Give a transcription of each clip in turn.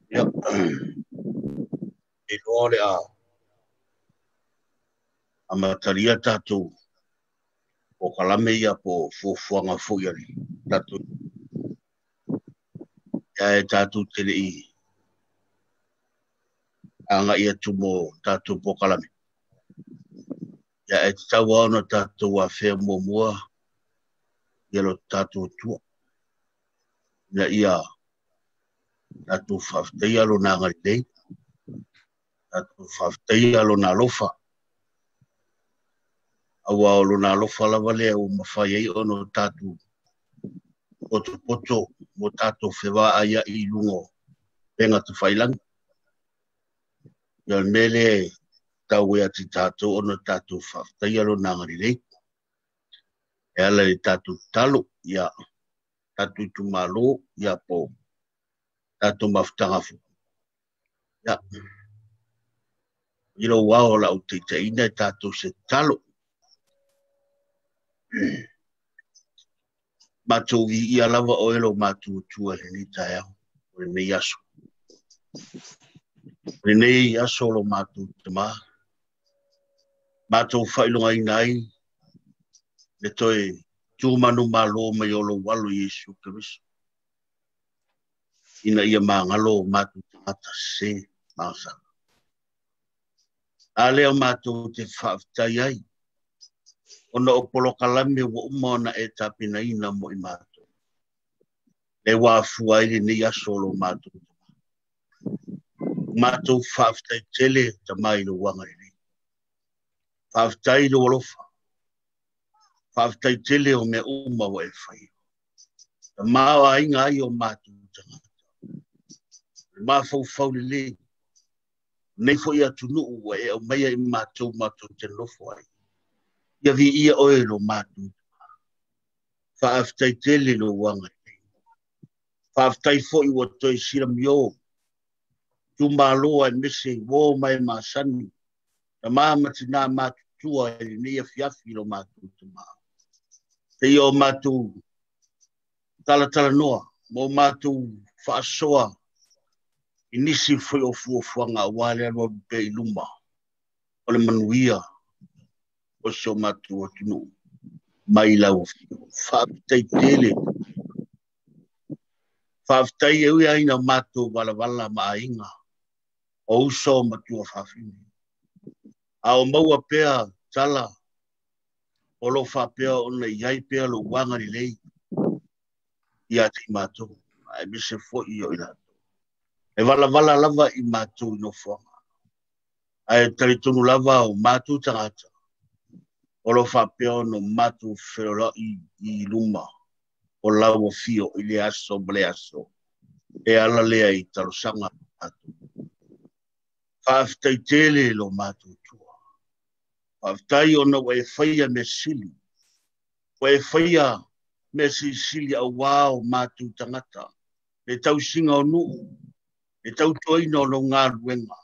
Ya. E lore a mataria tātou o kalame ia po fuanga fuiari tātou ia e tātou tele i anga ia tumo tātou po kalame ia e tawa ona tātou a whea mua ia lo tātou tua ia tātou whafteia lo nā ngari nei tātou whafteia lo nā lofa awa o lo nā lofa lava lea o mawhai ei ono tātou poto mo tātou whewa aia i lungo penga tu whailang ia mele tau ea ti tātou ono tātou whafteia lo nā ngari nei e ala i tātou talo ia tātou tu malo ia po tātou mawhtangafu ia ilo wao la o te ina tātou se talo Mātou i alawa o elo mātou tua he ni tae au. O nei aso. O nei aso lo mātou te maa. Mātou whailunga i nai. Le toi tūmanu mālo mai o lo walu Yesu Kiriso. Ina ia māngalo mātou te mata se māsaka. A leo mātou te whaaftai ai. Ona o polo kalame wa umana e tapina ina mo i mātou. Le wāfua ili ni asolo mātou. Mātou whaaftai tele ta mai lo wanga ili. Whaaftai lo alofa. Whaaftai tele o me uma wa e whai. Ta māo a inga ai o mātou tangata. Māwhau whauri le. Nei fo ia tunu ua e o meia i mātou te nofo ai. Ia vi ia oe lo mātou. Whaaftai tele lo wanga. Whaaftai fo i wa toi sira mio. Tu māloa e mese wō mai māsani. Na māmati nā mātou tua e ni a fiafi lo mātou te mā. Te i o mātou tala noa. Mō mātou whaasoa. I nisi fo i o fuanga wale anua pe i luma. O le manuia. O so mātou o tunu. Mai lau fio. Whaaftai tele. Whaaftai e ui aina mātou wala ma inga. O uso matua whawhini. A o maua pēa tala. O lo whapea o nei iai pēa lo wangari lei. Ia te mātou. E mise fo i o ina. E wala lava i mātou no whanga. Ai taritonu lava o mātou tangata. O lo whapea no mātou whera i luma. O lau o fio i le aso ble aso. E ala lea i tarosanga mātou. Whaaftai tele lo mātou tua. Whaaftai ona wa e whaia me sili. Wa e whaia me sili a wāo mātou tangata. E tau singa o nuu. E tau toina o lo ngā ruenga.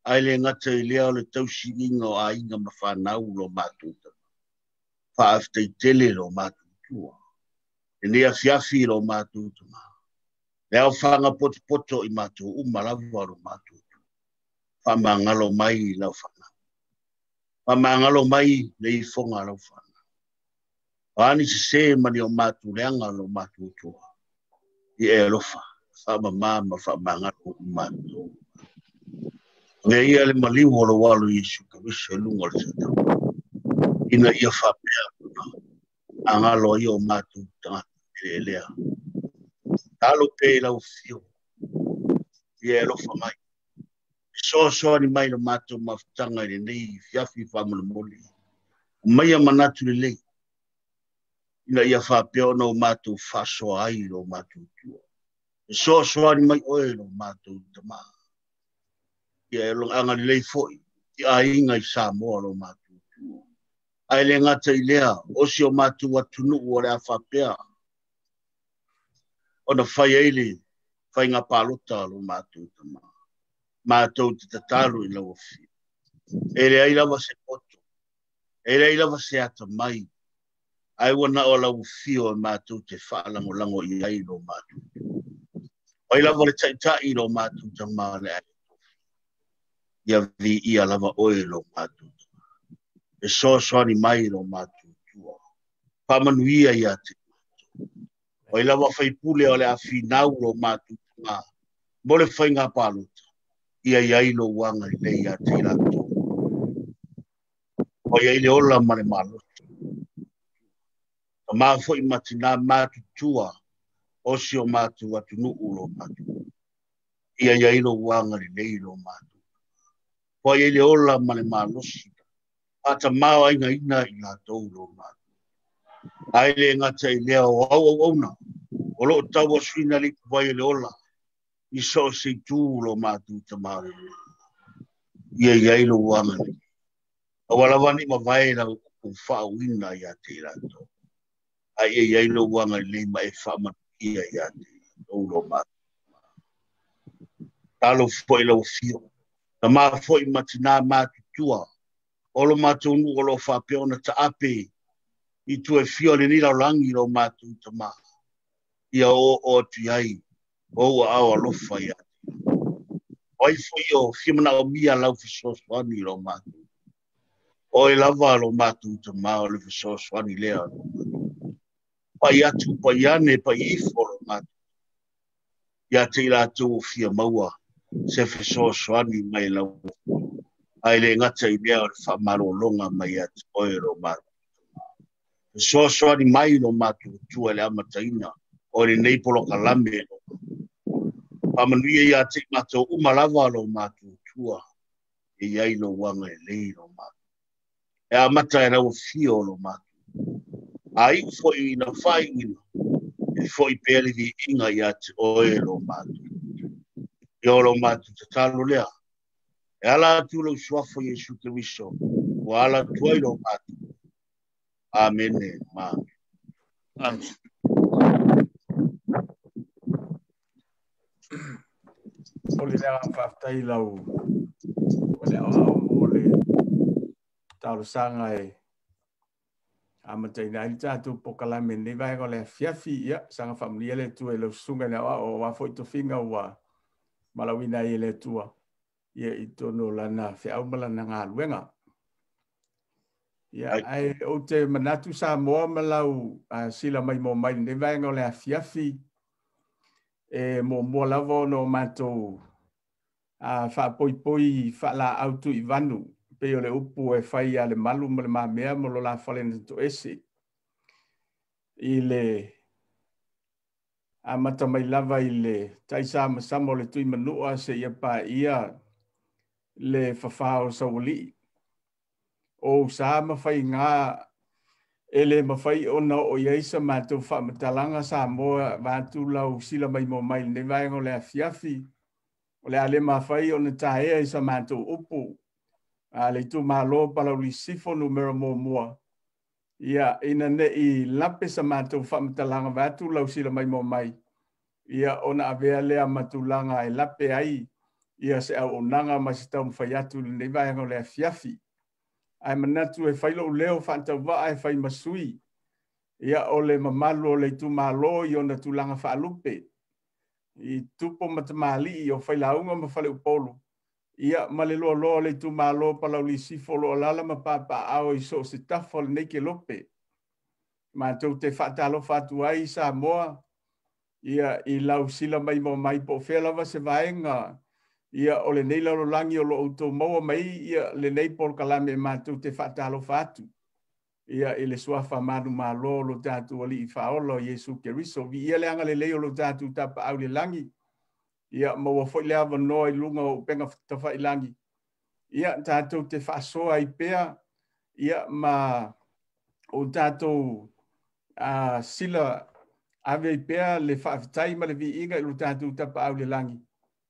Ai le ngata i lea o le tau singa o a inga ma whanau lo mātou tangata. Whaaftai tele lo mātou tua. E nea fiafi lo mātou tuma. Le au whanga poto i mātou umalawa lo mātou tua. Whamangalo mai lau whana. Whamangalo mai le i whonga lau whana. Wani se mani o mātou leanga lo mātou tua. I e lofa. Whamamama whamangalo mātou. Nea ia le maliwo lo walu Yesu Kiriso e lunga le satau. Ina ia whapea angalo i o mātou tangata e lea. Talo pe lau fio. Ia e lofa mai. So ni mai lo mātou mawhtanga i nei fiafi whamana moli. Mai a manatu le lei. Ina ia whapea no mātou whasoa ai lo mātou tua. So ni mai oe lo mātou tama. Ia e long anga lei foi. Ia inga i Samoa lo mātou tua. Ai le ngata i lea, osi o mātou atunu o le a whapea. O na whai eile, whai ngā pālota lo mātou tama. Mātou te tataru i lau fi. E le ai lawa se poto. E rei lava se ata mai. Ai wana o lau fio e mātou te whaalango lango I ai no mātou. Oi lava le tai no mātou ta maale ai. Ia vi ia lava oe no mātou. E so soani mai no mātou tua. Pamanuia ia te. Oi lava whaipule o le a finau no mātou ngā. Mole whainga pāluta. Ia iai no wanga I nei a te lato. Oi ai le ola mane malo. Ta maa fo I matina mātou tua. Osi o mātou atu nuu lo mātou. Ia iai no wanga ni nei no mātou. Oi ai le ola mane malosi. Ata mao ai nga ina I la tau lo mātou. Ai le ngata I lea o au na. O lo tau o suina li kuwai le ola. I so se tū lo mātou ta maare. Ia iai lo wanga ni. A wala wani ma vai na o whao ina ia te rato. Ai iai lo wanga ni ma e whama ia ia te rato lo mātou. Talo foi lo fio. Na ma foi matina mātou tua. Olo mātou nu olo whapeona ta ape. I tu e fio le nila rangi lo mātou ta maa. Ia o tu ai. O awa lofa ia. Oi foi o fimana o mia lau fisoswani lo mātou. O e lava lo mātou ta maa o le fisoswani lea. Pai atu, pai ane, pai ifo lo mātou. Ia te ila tu o fia maua. Se fisoswani mai lau. Ai le ngata I lea o le whamaro longa mai atu oe lo mātou. Fisoswani mai lo mātou tua le amataina. O le neipolo kalame lo. Pamanuia ia te mātou umalava lo mātou tua. E iai lo wanga e lei lo mātou. E amata e rau fio lo mātou. Ai foi na whai ina. E foi pere di inga ia te oe lo mātou. E o lo mātou te talo lea. E ala atu lo suafo Yesu Kiriso. O ala tuai lo mātou. Amene. Amen. O le lea whaftai lau. O le o le tau sanga e amataina I tātou pokalame nei vai ko le fiafi ia sanga familia le tu e le sunga na o wa foi to finga wa malawina I le tua ia I tono lana fe au malana nga luenga ia ai o te manatu sa mo malau sila mai mo mai nei vai ko le fiafi e mo lavo no mato fa poi fa la auto I vanu pe o le upu e fai ale malu mo le mamea mo lo la fale to esi I le amata mai lava I le taisa masamo le tui manua se ia pa ia le fafao sawali o sa mawhai ngā ele mawhai ona o iaisa mātou whamatalanga sa moa vātu lau sila mai mo mai ne vai o le afiafi o le ale mawhai ona taea isa mātou upu le tu malo palau li sifo numero mo mua. Ia ina ne I lape sa mātou whamatalanga vātu lau sila mai mo mai. Ia ona avea lea matulanga e lape ai. Ia se au onanga masitau mwhaiatu le vaiango lea fiafi. Ai manatu e whailo leo whantau waa e whai masui. Ia o le mamalu o le tu malo I ona tulanga whaalupe. I tupo matamali I o whailaunga ma whale upolu. Ia malelo lo le tu malo palau li sifolo lala ma papa ao I so se tafo le neike lope. Ma tau te whatalo whatu ai sa moa. Ia I lau sila mai mo mai po whelava se vaenga. Ia o le nei lau langi o lo auto maua mai ia le nei por kalame ma tau te whatalo whatu. Ia I le suafa manu malo lo tatu ali I whaolo Yesu Keriso. Vi ia le anga le leo lo tatu tapa au le langi. Ia maua foi le ava noa I lunga o penga tafa I langi. Ia tātou te whaasoa I pea. Ia ma o tātou sila ave I pea le whaafitai ma le vi inga I lo tātou tapa au le langi.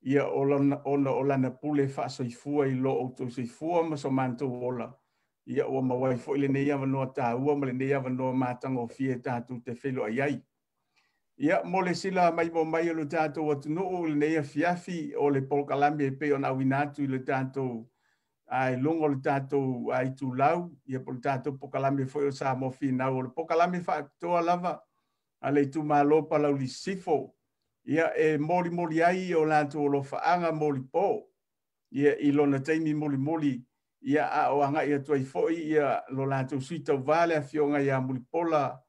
Ia ona olana pule whaasoifua I lo o tō soifua ma so mantou ola. Ia o mawai foi le nei ava noa tā ua ma le nei ava noa mātanga o fie tātou te whelo ai ai. Ia mo le sila mai mo mai lo tātou atu no o le nei fiafi o le polkalame e pe ona winatu I le tātou ai longo le tātou ai tūlau, ia po le tātou pokalame foi o sa mo finau, o le pokalame whaatoa lava, a le tu malo palau li sifo, ia moli moli ai o lātou o lo whaanga moli po, ia i lona teimi moli moli, ia a o anga ia tuai foi, ia lo lātou suita vale a fionga ia moli pola,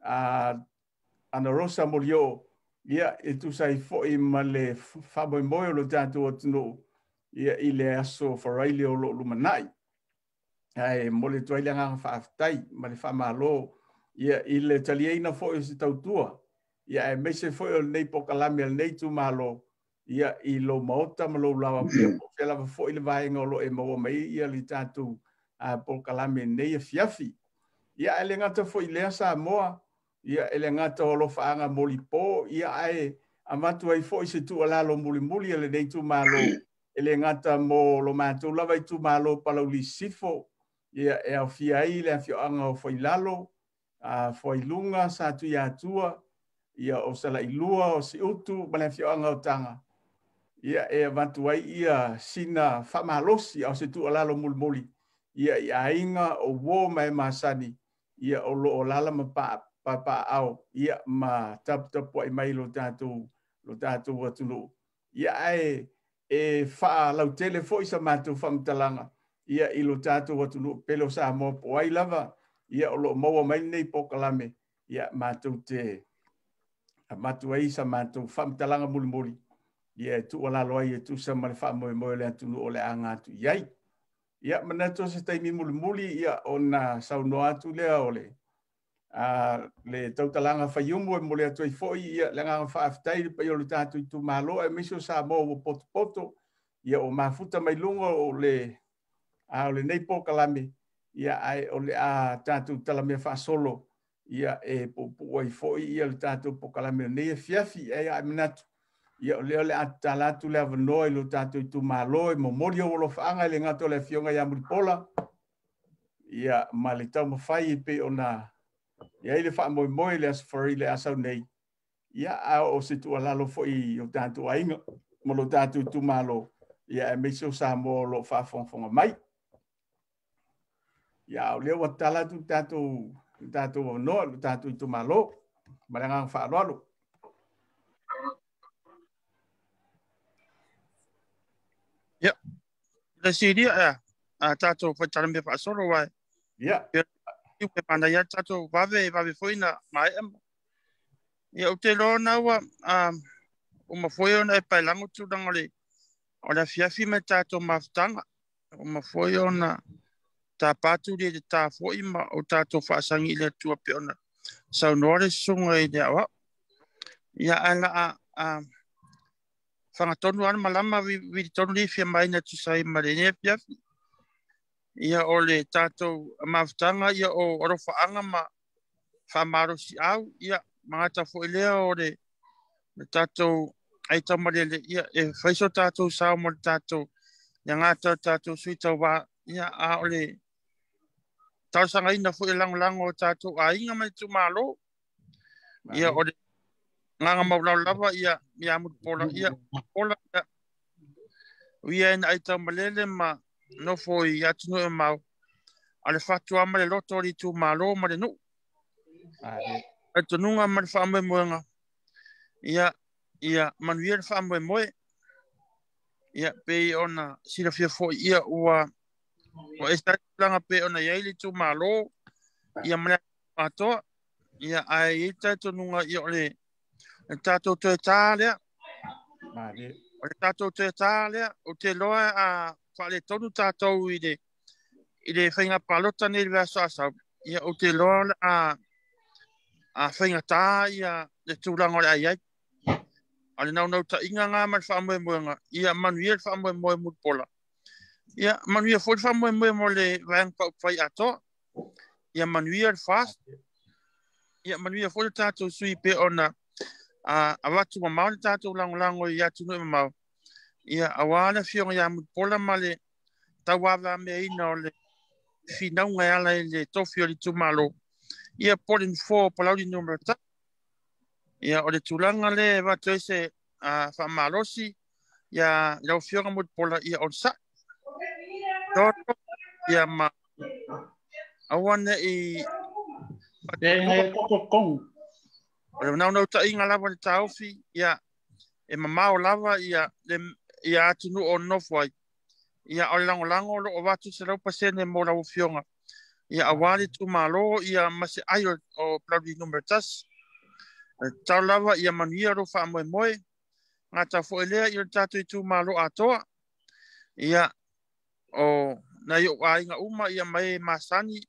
ana rosa moli o, ia e tu sai foi ma le whaboi moe o lo tātou o tino, ia i le aso wharaile o lo lumanai. Ai, mole tuai le ngā whaaftai, ma le whamalo, ia i le talieina foi o si tautua, ia e meise foi o nei pokalame al nei tu malo, ia i lo maota ma lo lawa pia, po whialawa foi le vaenga o lo e maua mai, ia li tātou pokalame nei e fiafi. Ia ele ngata foi lea sa moa, ia ele ngata o lo whaanga moli po, ia ai amatu ai foi se tu alalo muli muli ele nei tu malo, ele ngata mo lo mātou lava i tu malo palau li sifo, ia e au fia ai le afio anga o foi lalo, foi lunga sa tu ia tua, ia o sala ilua o si utu, ma le afio anga o tanga. Ia e avantu ai ia sina whamalosi au se tu alalo muli muli, ia i ainga o wo mai masani, ia o lo o lala ma pa au, ia ma tapu ai mai lo tātou atunu. Ia e wha lau tele fo isa mātou whamtalanga, ia i lo tātou atunu pelo sa mo po ai lava, ia o lo maua mai nei pokalame, ia mātou te matu ai sa mātou whamtalanga muli muli, ia tu wala loa ia tu sa male wha moe le atunu o le angatu iai. Ia manato se taimi muli muli, ia o na saunoa atu lea o le tautalanga whaiumu e mole atu i foi, ia le ngā whaaftai pa i o le tātou i tu malo, e miso sa mo o poto, ia o mafuta mai lunga o le nei pokalame, ia ai o le tātou talamea whaasolo, ia e popo i foi, ia le tātou pokalame nei e fiafi, e ai manatu, ia o le atalatu le avanoa i lo tātou i tu malo, e mo mori o lo whaanga le ngato le fionga i amuripola, ia ma le tau mawhai i pe o na ia ile wha moe le asafari le asau nei. Ia o se tu alalo fo i o tātou ainga, mo lo tātou tu malo. Ia e meiso sa mo lo whaafonga mai. Ia o leo watala tu tātou noa, lo tātou i tu malo. Marangang whaaloalo. Ia, le siria tātou whaitaramea whaasoro wai. Ia. Iu ke panda ia tātou wave foi na mai ema. Ia o te loa naua, o mawhoi ona e pailango tūranga le, o le fiafi me tātou mawhtanga, o mawhoi ona tā pātu le tā fwoi ma o tātou whaasangi le tua pe ona. Sau noare sunga i le awa. Ia ala whangatonu ana malama vi tonu le fia mai na tusai marene fiafi. Ia o le tātou mawhtanga, ia o orofaanga ma whamaro si au, ia mangata fo lea o le tātou aita marele, ia e whaiso tātou sao mo le tātou, ia ngātou tātou suita wā, ia a o le tau sanga ina fo lango o tātou a inga mai tu malo, ia o le nganga maulau lava, ia amut pola, ia pola, ia ina aita marele ma no fo i atunu e mau, ale fatua ma le loto li tu malo ma le nu. E tununga ma le whaamwe moenga. Ia manuia le whaamwe moe. Ia pe ona sira fia fo ia ua o estalanga pe ona iai tu malo. Ia mele atoa. Ia ai ita tununga ia ole tatou te tālea. O le tatou te tālea. O te loa a whaale tonu tatou i le whainga palota ne le vasa asau. Ia o te loa a whainga tā ia le tūranga o le ai ai. Ale nau ta inga ngā man whaamwe moenga. Ia manuia le whaamwe moe mutpola. Ia manuia fo le whaamwe moe mo le vang pa upai ato. Ia manuia le fast. Ia manuia fo le tātou sui pe ona a watu ma mau le tātou lango i atu nui ma mau. Ia awala fionga ia mutpola ma le tawawa mea ina o le finaunga ala i le tofi o le tumalo. Ia polin fo palauri numero ta. Ia o le tulanga le watu ese whamalosi. Ia lau fionga mut pola ia on sa. toto ia ma awane i e kokokong o na no ta inga lava le taufi ia e mamao lava ia ia atunu o nofai ia o lango lo o watu se lau pasene mo lau fionga ia awali tu malo ia mase ayo o plaudi number tas tau lava ia manuia ro fa moe ngata fo elea ia tatu tu malo atoa ia o na yo ainga uma ia mai masani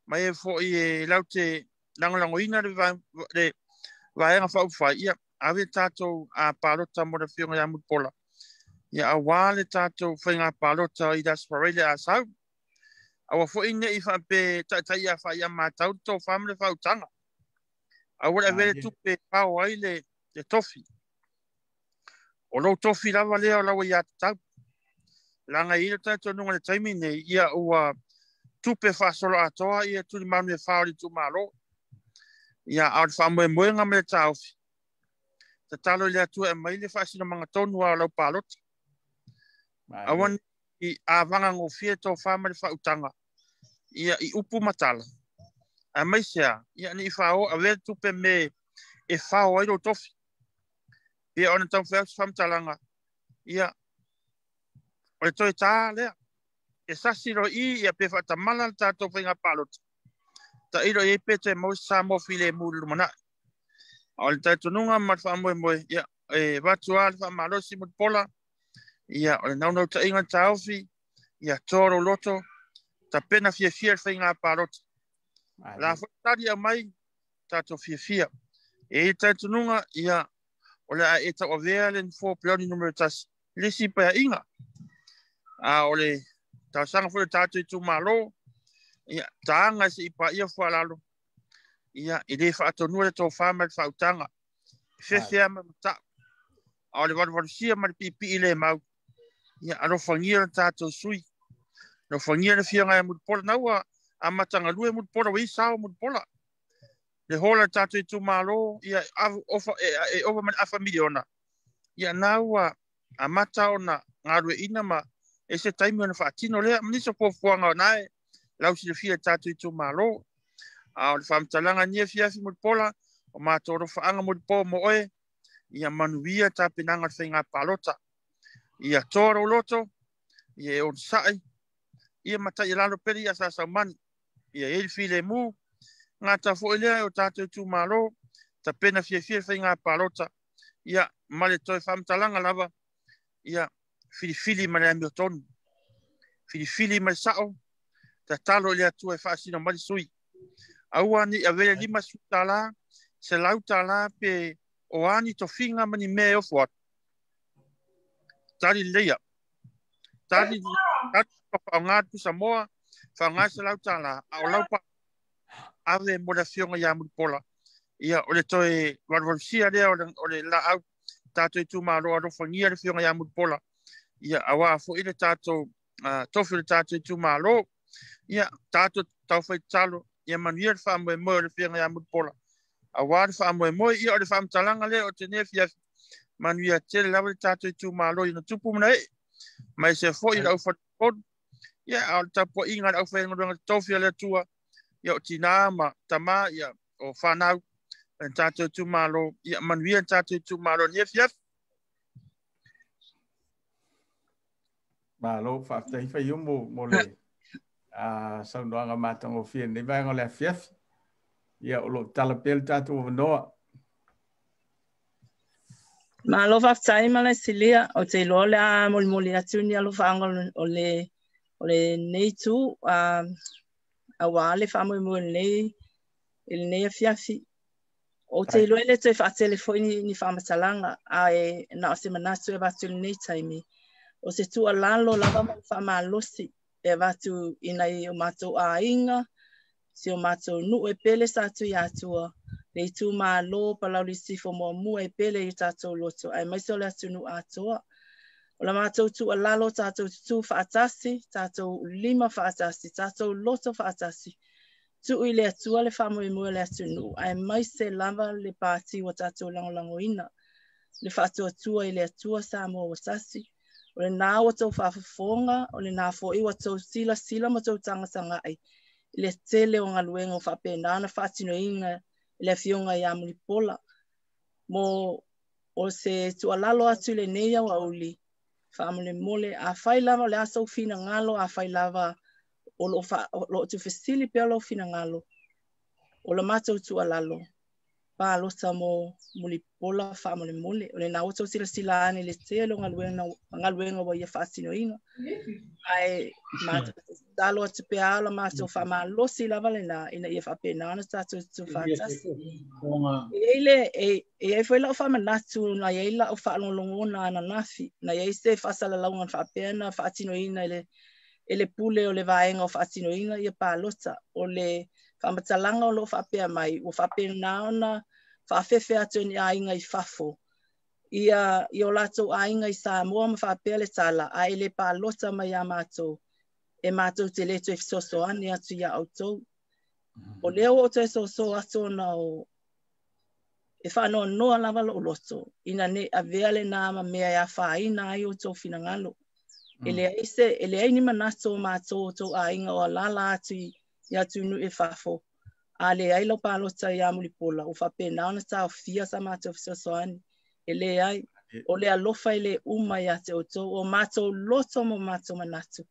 mai fo i laute lango ina de vai nga fa fa ia ave tatu a palota mo de fionga ya mupola ia awale tatu whainga palota i dasparele a sau. Awa fo ine i wha pe tai a wha ia mātau tō whamle whautanga. Awale vele tupe pao aile te tofi. O lau tofi lawa leo lawa ia tau. Langa ilo tatu nunga le taimine ia ua tupe whasolo atoa ia tuli manu e whaori tu malo. Ia awale whamoe moenga me le taufi. Ta talo lea tua e maile whasina mga tonu a lau palota. Awan i avanga ngo fie to family fautanga ia i upu matala a maisia ia ni fao a ver tupe me e fao ai do tofi e ona tau fam talanga ia o to ta le e sasiro i ia pe fata mala ta to pinga palot ta iro e pete mo sa mo file mulu mana al ta tununga mat famo mo ia e vatual fa malosi mut pola ia o no ta inga taufi ia toro loto ta pena fia whainga parot la fotari a mai tato fia e tatununga ia o le e ta ovelen fo plani numero tas lisi pa inga a ole ta sanga fo tato tu malo ia tanga si pa ia fo lalo ia ide fa to no to fama fa utanga fia ma ta ole va sia ma pipi ile mau ia aro fangia tato sui no fangia na fia ngai mut pola naua a matanga lue mut pola wi sao mut pola le hola tato tu malo ia ofa e over man a familiona ia naua a mata ona ngaru ina ma ese time ona fatino le mniso po fuanga nai lausi le fia tato tu malo a le fam talanga ni fia mut pola o matoro faanga mut po mo oe ia manuia tapinanga finga palota ia toro loto ia on sai ia mata ia lalo peri asa saman ia el file mu ngata fo ele o tato tu malo ta pena fie finga palota ia male toi fam talanga lava ia fili male Milton fili male sao ta talo le tu e fasina male sui awani avele lima sutala se lautala pe o ani to finga mani me of what tari leia tari pa tu Samoa fa ngasa lautala au laupa ave moderación ya mulpola ia ole toi varvolsia de ole la au tato tu malo ado fangia de fiona ya mulpola ia awa fo ile tato tofu tato tu malo ia tato tau fai talo ia manuel fa mo de fiona ya mulpola awa fa mo ia ole fam talanga le o tenefia manuia tele la tato tu malo ina tupu mna mai se fo ile au fa ia al tapo inga au fa ngoranga tofu le tua ia o tina ma tama ia o fanau tato tu malo ia manuia tato tu malo nefia malo fa tai fa yumo mole a sa noanga matango fia ni vai ngole fief ia o lo talapel tato no malo fa tai mala silia o te lole a mol atuni alo fa ngol ole nei tu a wale fa mo nei il nei fiafi o te lole te fa telefoni ni fa matalanga ai na se manasu e va tu nei taimi o se tu alalo lava mo fa malosi e va tu ina i o mato a inga se o mato nu e pele sa tu ya tu le tu malo pala li si fo mo mu e pele i tato loto ai mai so le tu nu atoa o la mato tu alalo tato tu fa atasi tato lima fa atasi tato loto fa atasi tu ile tu le fa mo le tu nu ai mai se lava le pati o tato lango ina le fa tu ile tu sa mo wasasi O le nā o tau whaafafonga, o le nā fo iwa tau sila ma tau tanga sanga ai. I le tele o ngā luenga o whapena, ana whaatino inga i le fionga i amuli pola. Mo o se tualalo atu le neia wa uli, whaamule mole, a whailava le asau fina ngalo, a whailava o lo tu fesili pia lo fina ngalo. O le matau tualalo. Pa losa mo muli pola whaamule mole. O le nā otau sila ane le tele o ngā luenga wa ia whaatino inga. Ai matau talo atu pia ala matau whaama losi lava le nā ina ia whapena ana tātou tu whaatasi. E ei foi la o whaama natu na ei la o whaalongolongona ana nafi. Na ei se whaasala laungan whapena whaatino ina ele pule o le vaenga o whaatino ina ia pālota. O le whaamatalanga o lo whapea mai. O whapena ona whaafefe atu ni ainga i whafo. Ia o lato ainga i Samoa ma whapea le tala. A ele pālota mai a mātou. E mātou te leto e fisoso ani atu ia autou. O leo o te soso atu na o e whanoa noa lava lo loto. Ina ne a veale nāma mea ia whaina ai o tō whina ngalo. Ele ai ni manato mātou o tō a inga o lala atu i atu nu e whafo. A le ai lo pālota i amuli pola. O whapena ona tā o fia sa mātou fisoso ani. Ele ai. O le alofa i le uma i ate o tō. O mātou loto mo mātou manatu.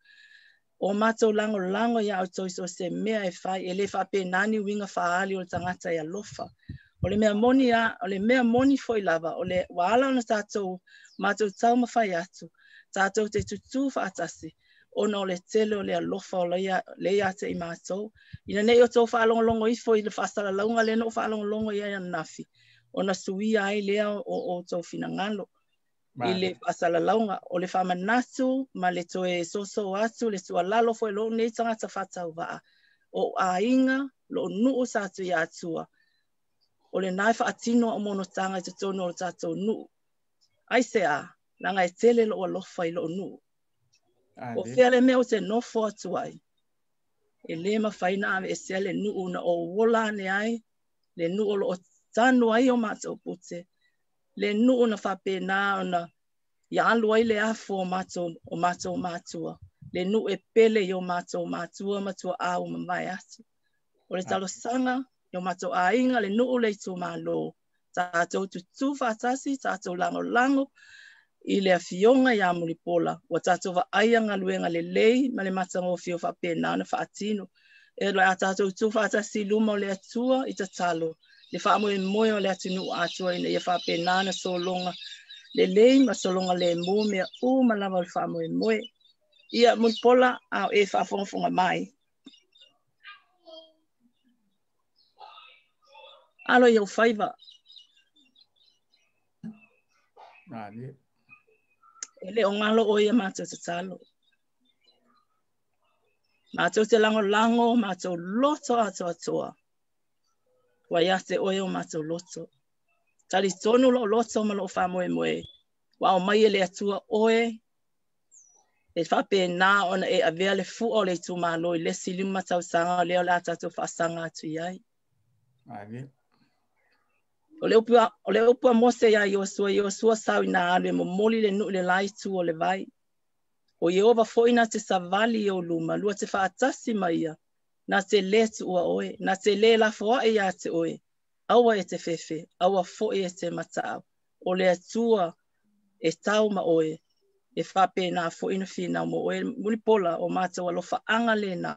O mātou lango ia autou iso se mea e whai. Ele whapena ni winga whaali o tangata i alofa. O le mea moni foi lava, o le waala ona tātou mātou tau mawhai atu, tātou te tutu whaatasi, ona o le tele o le alofa o le ate i mātou. Ina nei o tau whaalongolongo i foi le whaasala launga le no whaalongolongo i aia nafi. Ona suia ai lea o tau whina ngalo. I le whaasala launga, o le whamanatu, ma le toe soso atu, le tua lalo foi lo nei tangata whatau waa. O a inga, lo nuu sātu i atua. O le nai whaatino o monotanga i te tono o tātou nuu. Ai se a, langa e tele lo alofa i lo nuu. O whea le mea o te nofo atu ai. E le mawhaina ame e sea le nuu na o wola ne ai, le nuu o lo o tanu ai o mātou pute. Le nuu na whapena o na ia alu ai le afo o mātou mātua. Le nuu e pele i o mātou mātua matua au mamai atu. O le talo sanga, yo mato ainga le nuu le tu malo. Tātou tutu whaatasi, tātou lango, i le fionga i amuli pola. Wa tātou wa aia ngā luenga le lei, ma le matango fio whapena na whaatino. E loa tātou tu whaatasi luma o le atua i ta talo. Le whaamoe moe o le atinu atua ina ia whapena na solonga. Le lei ma solonga le mo mea malawa le whaamoe moe. Ia muli pola au e whaafonga mai. Alo iau whaiva. Ele o ngalo o ia mātou te talo. Mātou te lango, mātou loto atoa. Wa ia te oe o mātou loto. Tali tonu lo loto ma lo whamoe moe. Wa o mai ele atua oe. E whape nā ona e avea le fu o le tu malo i le silima tau sanga o leo la tātou whaasanga atu iai. O le upua mose ia Iosua sau ina alu e momoli le nuu le lai tu o le vai. O Iova foina te savali o luma, lua te whaatasi mai ia. Na te le tu ua oe, na te le la foa e ia te oe. Aua e te fefe, aua fo e te matao. O le atua e tau ma oe. E whape nā fo ina whina mo oe munipola o mātua lo whaanga le nā.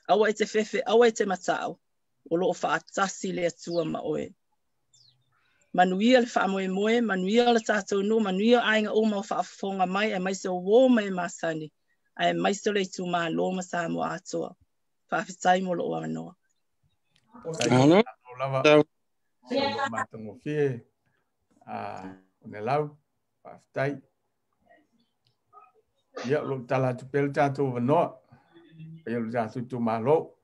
Aua e te fefe, aua e te matao. O lo whaatasi le atua ma oe. Manuia le whaamoe moe, manuia le tātou no, manuia ainga o mau whaafonga mai, e maiso wō mai masani, e maiso le tu maa loma sa mo atoa. Whaafitai mo lo o anoa. Ano? Lava. Matango fie. Ne lau. Whaafitai. Ia lo tala tu pele tātou wanoa. Ia lo tātou tu maa lo.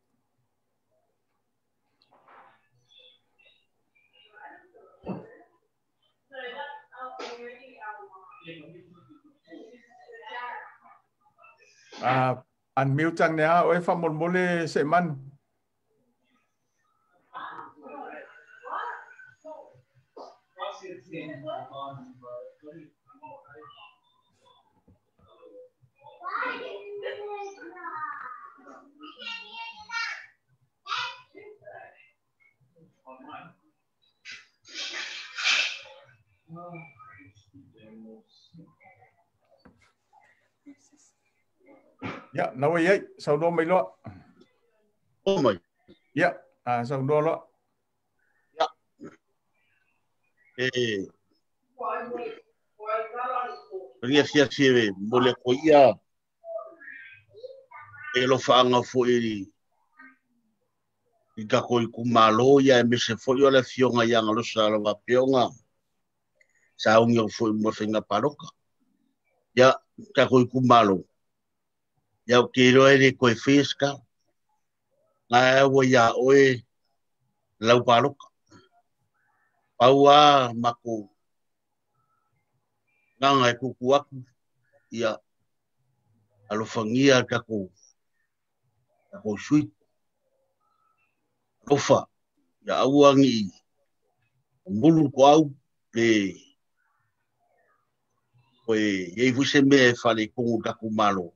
Unmute ang niya, o fa muli sa man. Ya, nawa yai, sau do mai lo. O mai. Ya, sau do lo. Ya. Ria fia mole ko ia. E lo faanga fo i ka koi kumalo ia e me se fo yo le fionga ia ngalo sa lo pionga. Sa ungi o fo mo finga paroka. Ya ka koi kumalo. Ya o kiro e koe fiska. Nga e ia oe lau paroka. Paua mako nganga e kuku aku ia alofangia kako sui ofa ya auangi mulu ko au pe koe ye vuse me fale kongu kako malo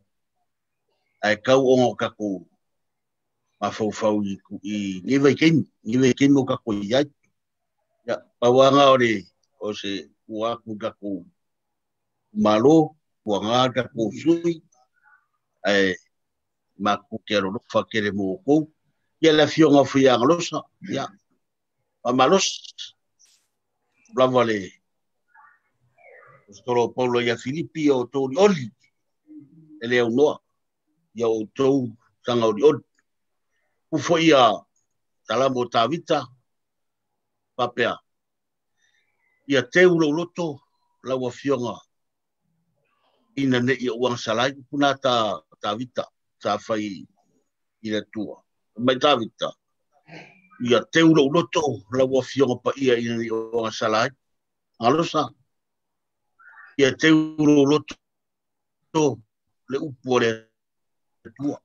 ai kau ongo kako mafau i nive ken mo kako ia ya pawanga ore o se uaku kako malo wanga kako sui ai maku kero no fa kere mo ko ya la fionga fia ngalosa ya amalos blavale storo Paulo ya Filipi o to oli ele o no ya o to sanga o od ufo ia talamo tavita papea ia te ulo loto la wa fionga ina ne ia uang salai puna tavita sa fai ina tua mai tavita ia te ulo loto la wa fionga pa ia ina ne uang salai alosa ia te ulo loto le upore tua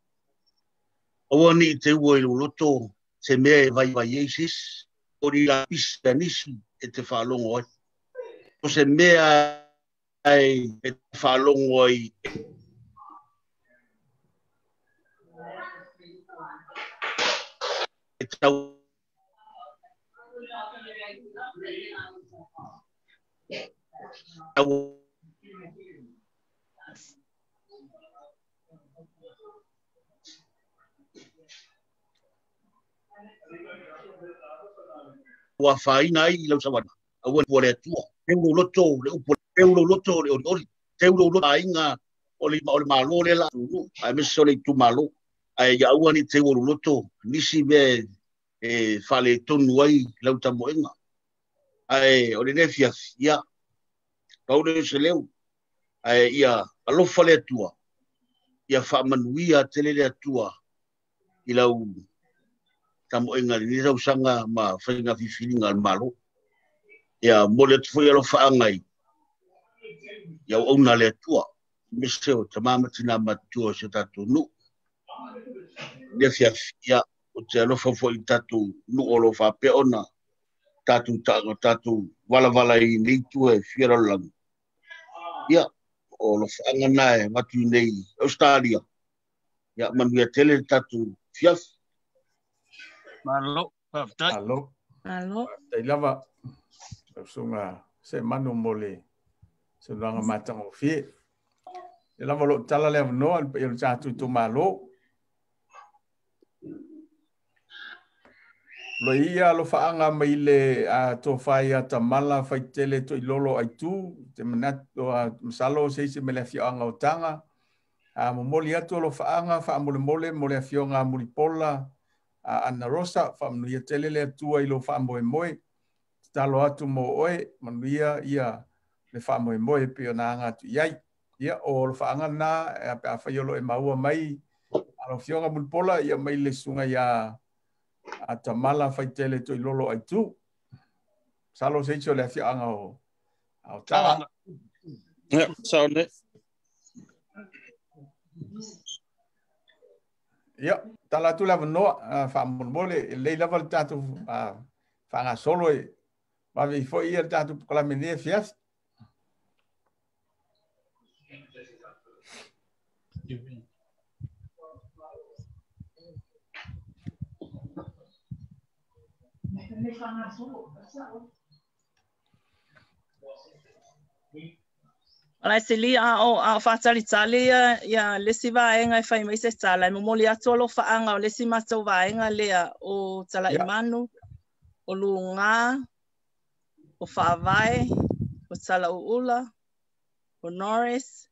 o ni te uo i loto se mea vai Isis o ni la pista nisi e te whalongo ai o se mea ai e te whalongo ai e tau wa faina ai lau sawana au e pore tua euro loto le upo euro loto le ori euro loto ainga o le malo le la tu ai me sole tu malo ai ya uani te euro loto nisi be e fale tonu ai lau tamoenga ai o le nefia ia paulo se leu ai ia alo fale tua ia fa manuia tele le tua i lau tamoenga ni lau sanga ma fainga fifilinga malo ia mole foi alo fa ngai ia ona le tua miseo tamama tina matua se tatu nu nefia ia o te alo fo i tatu nu olo fa pe ona tatu wala i nei tu e fiera lang ia o lo fanga nae matu nei Australia ia manuia tele tatu fiaf Malo, paptai. Alo, Alo. tai lava. Sunga se manu mole. Sunanga matang o fie. E lava lo tala le no al pe tu tu malo. Lo ia lo faanga mai le a to fai a tamala fai tele to ilolo ai tu te manat to a masalo se mele fianga o tanga a mo moli atu lo faanga fa mole fianga muli pola a ana rosa fa mnuia tele le tu ai lo fa moe talo atu mo oe manuia ia le fa moe pe ona anga tu iai ia o lo faanga na a fa yolo e maua mai alo fianga muli pola ia mai le sunga ia a tamala fai tele to ilolo ai tu. Salo se iso le fianga o tanga. Ja, saune. Ia, tala tu lava noa, fa mole, le lava le tatu whanga solo e, ma vi fo ia le tatu kala mene fias. Ala sili a fatali tali ya lesi vaenga e fai mai se tala mo moli atolo faanga o lesi mato vaenga lea o tala imanu o lunga o faavai o tala uula o Norris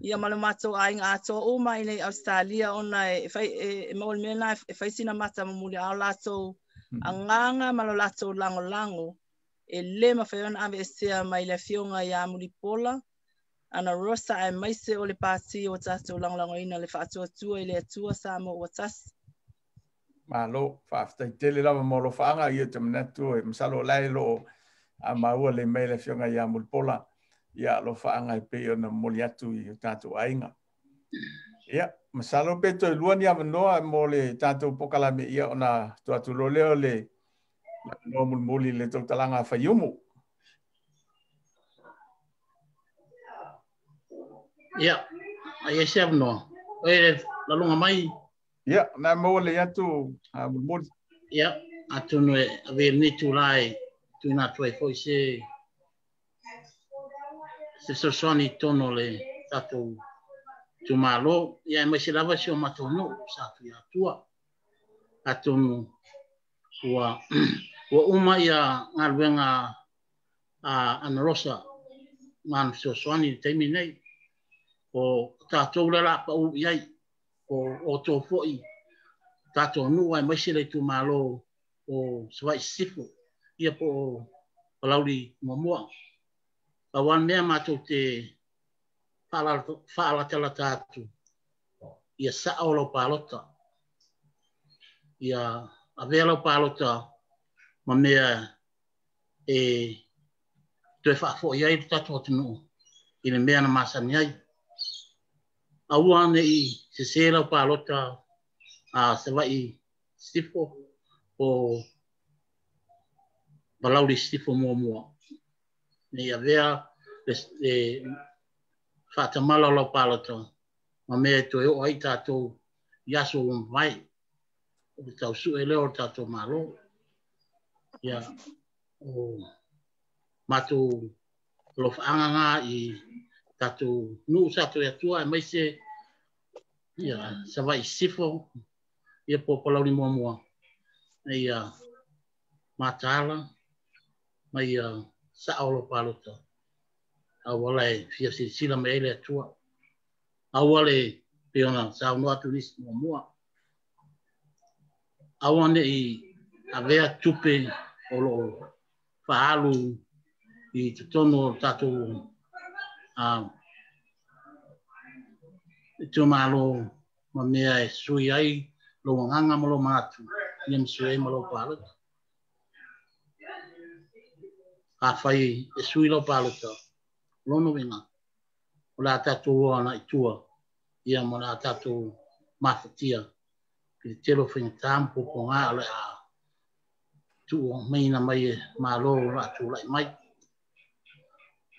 ia malo mato ainga ato uma i Australia ona e fai e mo mena e fai sina mata mo moli ao lato anganga malo lato lango e le mawhaiona ave sea mai le fionga ia Mulipola ana rosa e maise o le pati o tatou langolangoina le whaatuatua i le atua sa mo o tas. Malo, whaaftai tele lava mo lo whaanga ia te manatu e masalo lai lo a maua le mei le fionga ia Mulipola ia lo whaanga i peo na moli atu i o tatou ainga. Ia, masalo peto i luani a manoa mo le tatou pokalame ia o na tuatu lo leo le no muli le tautalanga whaiumu. Ia, ai e se no. E la lunga mai. Ia, na mo le atu muli. Ia, atu no e ave ni tu lai tu na tu e foi se sosoni tono le tatou tu malo ia mai se lava se o matono sa tu ia tua. Atu no wa uma ia ngalwenga ana rosa man sosoni temi nei o tatou la pa u iai o to foi tatou nu ai mai se le tu malo o swai sifu ia po lauri momoa awan mea matou te fala tala tatu ia sa o lo palota ia avela palota ma mea e te fa fo ia i tatou tunu i le mea na masani ai awane i se sela palota se vai stifo o balauri stifo momoa ni avea le fatamala lo palota ma me to o ai tatou yaso vai o tau su ele o tatou malo ya o matu lo fanga i tatou nu sa to ya tua mai se ya sa vai sifo ia popolauri momoa ia matala mai saolo palota awale fia sila mai le tua awale piona sa no atulis momoa awane i avea tupe olo faalu i tono tatu malo mamea e sui ai lo nganga malo matu nem sui malo palo a fai e sui lo palo lo no vinga ola tatu ana itua ia mona tatu mafatia ki telo fin tampo ko ngala tu mai na mai malo la tu lai mai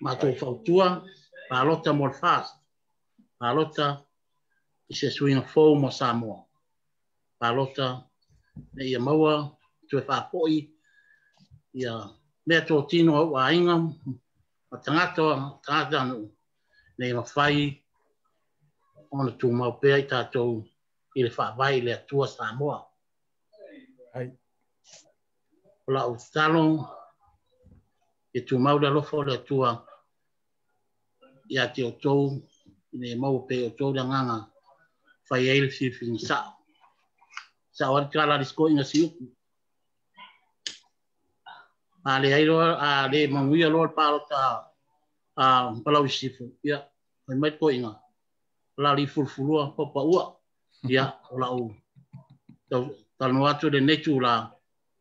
mato fautua palota more fast palota se suina fo mo Samoa palota ne ia maua tu fa foi ia me to tino wa inga tangata no ne ma fai ona tu mau pe tato il fa vai le tua Samoa ai la utalo e tu mau da lo fo le tua ia te to ne mau pe to da nganga fai ele si fin sa ora kala disko inga siu ale ai lo ale manguia lo palota palau sifu ya mai ko inga la li fulfulua papa ua ya ola u tal no atu de netu la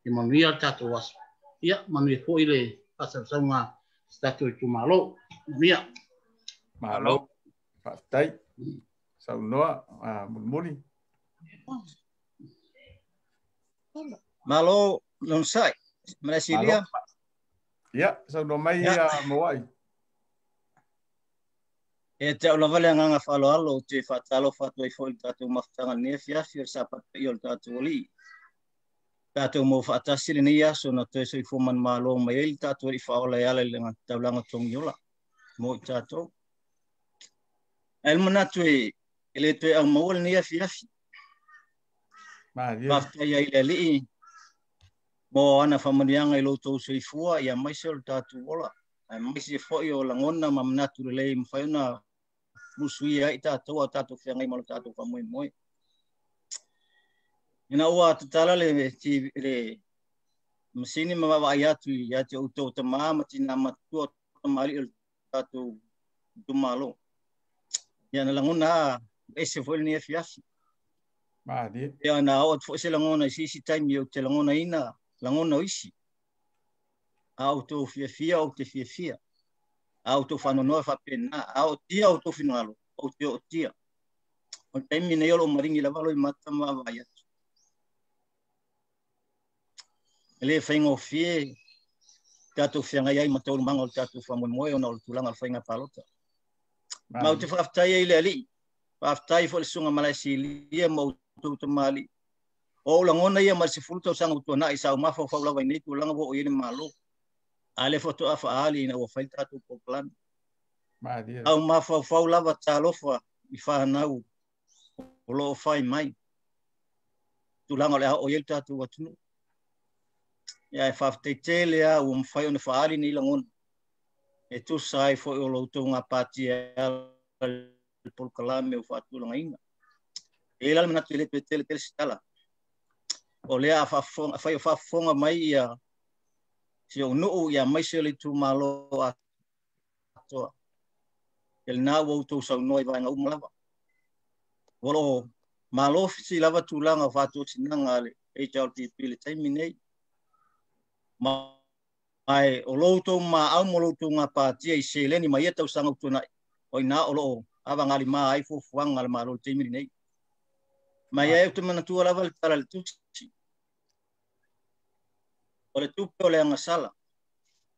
e manguia tato was ya manui fo ile asa sanga statu tu malo mia malo fatai sau noa muli malo non sai Malaysia ya sau no mai moai e te ola vale nganga falo alo te fatalo fatoi foi tatu maftanga ne fia sapat yol tatu li tatu mo fatasili ni ya so na te so foman malo mai tatu i faola yala lenga tablanga tong yola mo tato el manatu ele te au mawal ni afi pafta ya ile li mo ana famanianga ilo to soifua ya maisel tatu bola ai maisi fo yo langona mamnatu le mfaina musuia ita to tatu fianga mo tatu famoi moi ina wa tutala le ti le mesini mama ya tu auto tama tina matu mali tatu dumalo ya langona ese fo ni afi ya na o fo se langona si time yo te langona ina langona isi auto fia auto fia auto fanono fa pena auto finalo auto tia o time ne yo maringi la valo mata ma vaya le fengo fie tato fianga yai matau mangol tato famo moyo na tulanga fenga palota mau te faftai ile ali faftai fo sunga Malaysia mau tu mali o langona ia mas fulto sang to na isa ma fa la vai ni tulanga bo ile malo ale foto afa ali na o faita tu poplan au ma fa la va talofa ifa nau lo fai mai tulanga le o yelta tu watu ya faftai tele a o mfai ona fa ali ni langon e tu sai fo lo tu nga pati por kalame o fatu langa inga ela mena tele stala o lea fa fonga mai ia si o no ia mai se le tu malo ato el na wo to sa no vai nga umlava wolo malo si lava tu langa fa tu sinanga le HRTP le time nei mai o lo to ma au mo lo to nga pa ti se le ni mai to sanga tu na o na o lo ava ngali ma ai fo fuanga le malo time nei mai e tu mana tu lava tala le tu ole tupe ole anga sala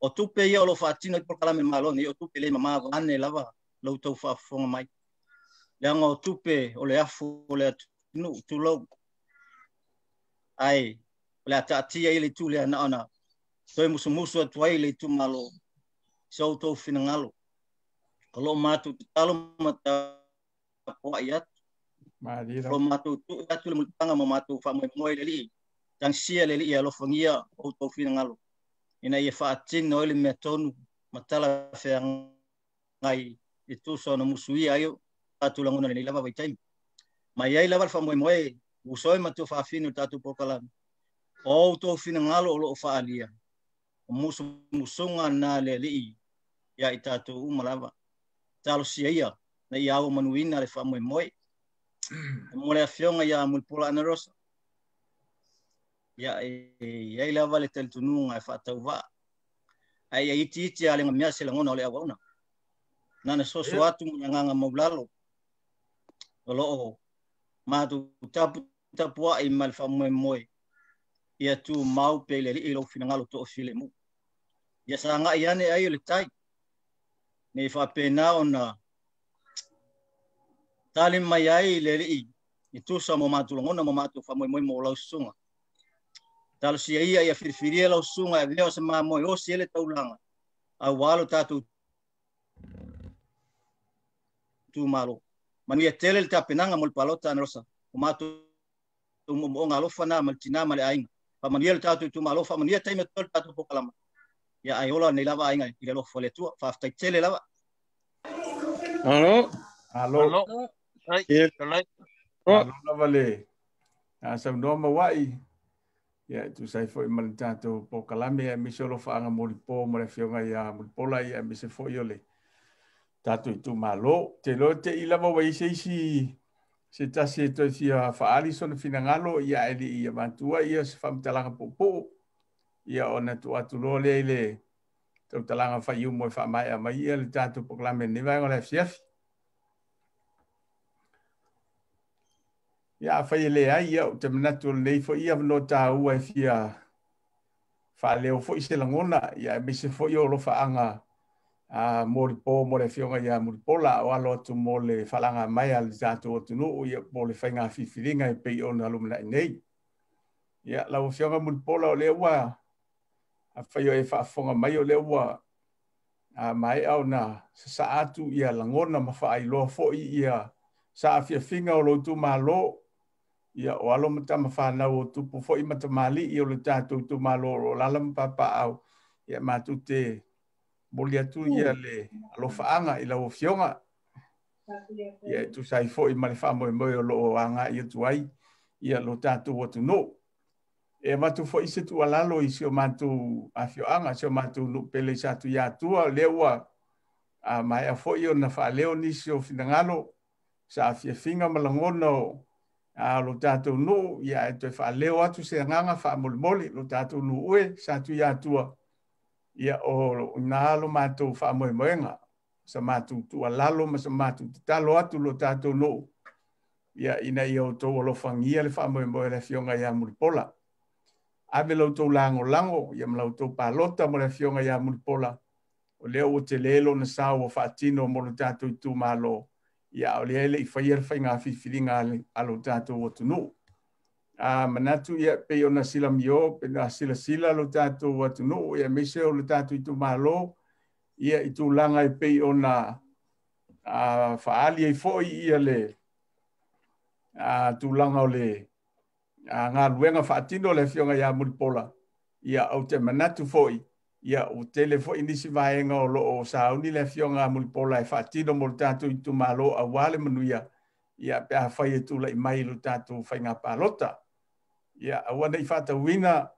o tupe ia lo fatino por kala me maloni o tupe le mama ane lava lo to fa fonga mai langa o tupe ole afu ole no tu lo ai ole atatia ile tu le ana ana so musu tu ai le tu malo so to finangalo kalau matu talo mata po ayat lo matu tu atu le mutanga matu fa mo ile tang sia le ia lo fangia o to finangalo ina ia faatin no le metonu matala fe ngai itu so no musui ayo atu langona le lava vai mai ai lava fa mo usoi matu fa finu tatu pokala o to finangalo lo fa alia musunga na le li ya itatu umalava talo sia ia na ia o manuina le fa mo mo le afionga ya mulpola na rosa ya ai lava le tel tununga fa tauva ai iti ale ngamia se langona ole awana nana so suatu nganga moblalo lo matu tapu ai mal fa mo ia tu mau pele ilo finangalo to filemu ya sanga iane ai le tai ne fa pena ona talim mai ai le itu sama matu ngona matu fa mo lo sunga tal sia ia firfiria lo sunga veo sama mo o siele taulanga awalo tatu tu malo manu tele ta penanga mol palota nosa matu mo ngalo fana maltina male aing pa manuel tatu tu malo fa manu taime tol tatu pokalama ya ayola ne lava ainga ile lo fole tu fa sta tele lava Halo. Ai, lava le. Asa no mawai. Ya tu sai foi mal tato pokalame e misolo fa anga molipo mo le fionga ya molipola ya mise foi ole. Tato tu malo te lo te ilava wai se tasi to sia fa alison finangalo ya eli ya mantua ya se fam talanga popo ya ona tu atu lo le tu talanga fa yu mo fa mai mai ya le tato pokalame ni vai ngole chef ya fa ile ai ya te manatu nei fo ia no ta u e fia fa le fo se langona ya me se fo yo lo fa anga a moripo mo le fionga ya moripola o alo tu mo le falanga mai al zato tu no ya mo le fainga fifilinga e pe ona lumna nei ya la fionga moripola o le wa a fa yo e fa fonga mai o le wa mai au na sa atu ia langona mawhaailoa fo'i ia sa afia finga o lotu malo ia o alo matama whanau o tupu fo'i matamali i o le tātou tu malo o lalam papa au ia mātu te moli atu ia le alo whaanga i lau fionga ia tu sai fo'i male whamoe moe o loo anga ia tuai ia lo tātou o tu no e matu fo'i se tu alalo i sio mātu a fioanga sio mātu no pele sa tu ia tua leua a mai a fo'i o na whaaleo nisi o finangalo sa afia finga malangono a lo tātou no ia e toi whaaleo atu se nganga whaamoli lo tātou no ue sa tu ia tua ia o nalo mātou whaamoe moenga sa mātou tu alalo ma sa mātou talo atu lo tātou no ia ina ia o tau alo whangia le whaamoe moe le fionga ia mulipola ave lau tau lango ia ma lau tau palota mo le fionga ia mulipola o leo o te lelo na sao o whaatino mo lo tātou tu malo ia o leele i whaia whainga whiwhiringa alo tātou o tunu. Manatu ia pe o na sila mio, pe na sila lo tātou o tunu, ia meise o lo tātou i tu malo, ia i tu langa i pe o na whaali i foi ia le tu langa o le ngā luenga whaatino le fionga ia mulipola, ia au te manatu foi, ia o tele fo inisi vaenga o lo o sauni le fionga mulipola e whaatino mo tātou i tu malo a wale manuia ia pe a whai e tula i mai lo tātou whai ngā pālota. Ia awana i whātauina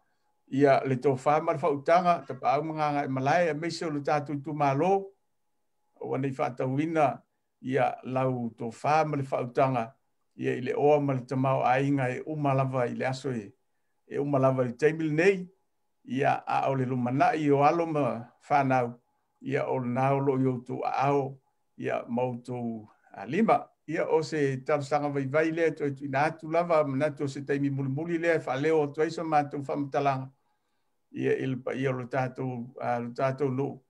ia le tō whāmar whautanga ta pāu mga ngā malai e meise o lo tātou i tu malo awana i whātauina ia lau tō whāmar whautanga ia i le oa ma le tamau ainga e umalava i le aso e umalava i teimil nei ia a o le lumana i o alo ma whanau ia o nao lo i o tu ao ia mautu lima ia o se tausanga vai lea to i nātu lava manatu se teimi muli lea whaleo o tuaisa mātou whamatalanga ia ilpa ia lo tātou no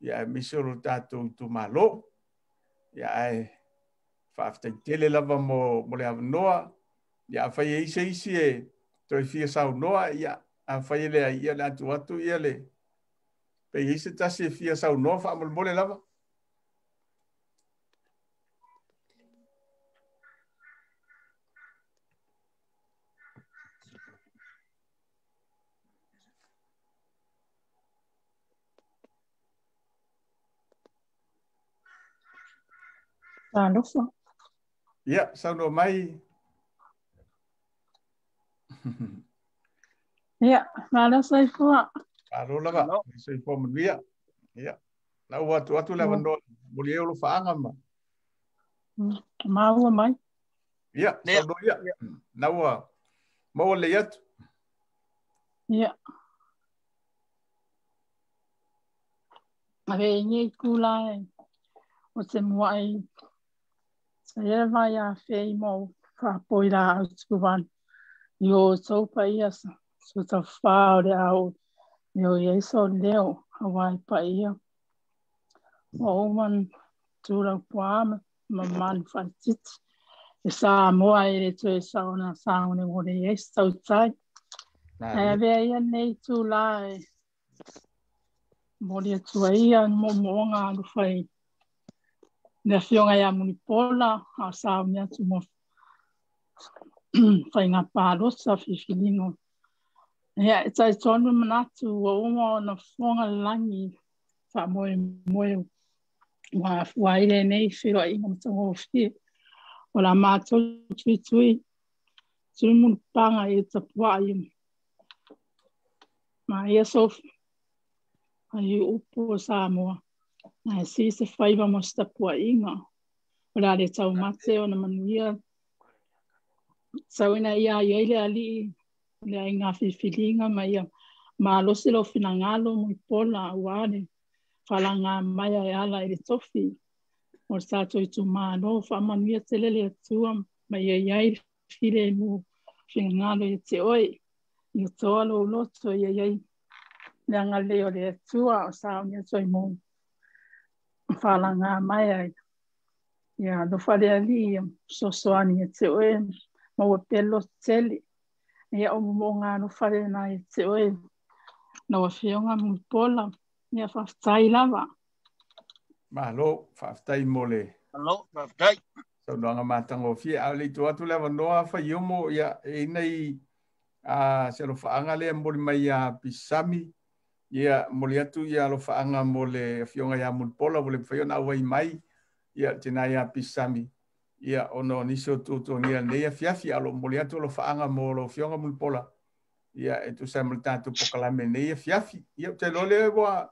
ia miso lo tātou tu malo ia ai whaftai tele lava mo le avanoa ia whai isi e toi fia sau noa ia a whai lea ia le atu ia le pe isi tasi e fia sau noa wha mole lava Lofa. Ia, sau no mai. Ia, mala sai fua. Aro lava, sai fua manuia. Ia, nau watu lewa no, muli eolo whaanga ma. Maua mai. Ia, sau no ia. Nau maua le atu. Ia. Ave inge kula o te muai. Sa ia vai a whei mo whapoira au tukuwan. I o taupa ia sa. So ta whaore au. I o ieiso leo. Hawaii pa ia. O oman tūrau puama. Man whaititi. E sa moa e re tue sauna saune ngore ieiso tau tai. E avea ia nei tū lai. Mori atua ia mo moonga alu whai. Nea whionga ia munipola, a sao mea tu mo whai ngā pārosa whiwhilingo. Ia, e tai tonu manatu o uma na whonga langi wha moe wa waire nei whiwa inga mtango o whie. O la mātou tui tui mun panga e tapua i ma ia sofi ai upo Samoa. Ai si se whaiva mo stapua inga. O la le tau mate o na manuia. Sauina ia iele ali le ai ngā whiwhilinga ma ia. Ma losi lo finangalo mui pola uare. Whala ngā maia e ala i le tofi. O le tātou i tu mālo. Wha manuia te lele atua. Ma ia iai while mu finangalo i te oi. I o toa lo loto ia iai. Le anga leo le atua o saunia toi mo. Whala ngā maia. Ia, lo whare ali sosoani e te oe. Maua pelo tele. Ia o mo ngā lo whare na e te oe. Na wa whionga mu pola. Ia whaftai lava. Malo, whaftai mole. Malo, whaftai. Sau noanga matango fia, au leitu atu lewa noa whaiomo ia e nei se lo whaanga lea mole mai a pisami. Ia mole atu ia lo whaanga mole fionga ia mulpola, mole whaiona awai mai. Ia tina ia pisami. Ia ono niso tutu ngia neia fiafi alo mole atu lo whaanga mo lo fionga mulpola. Ia e tu sa mole tatu pokalame neia fiafi. Ia te lole wa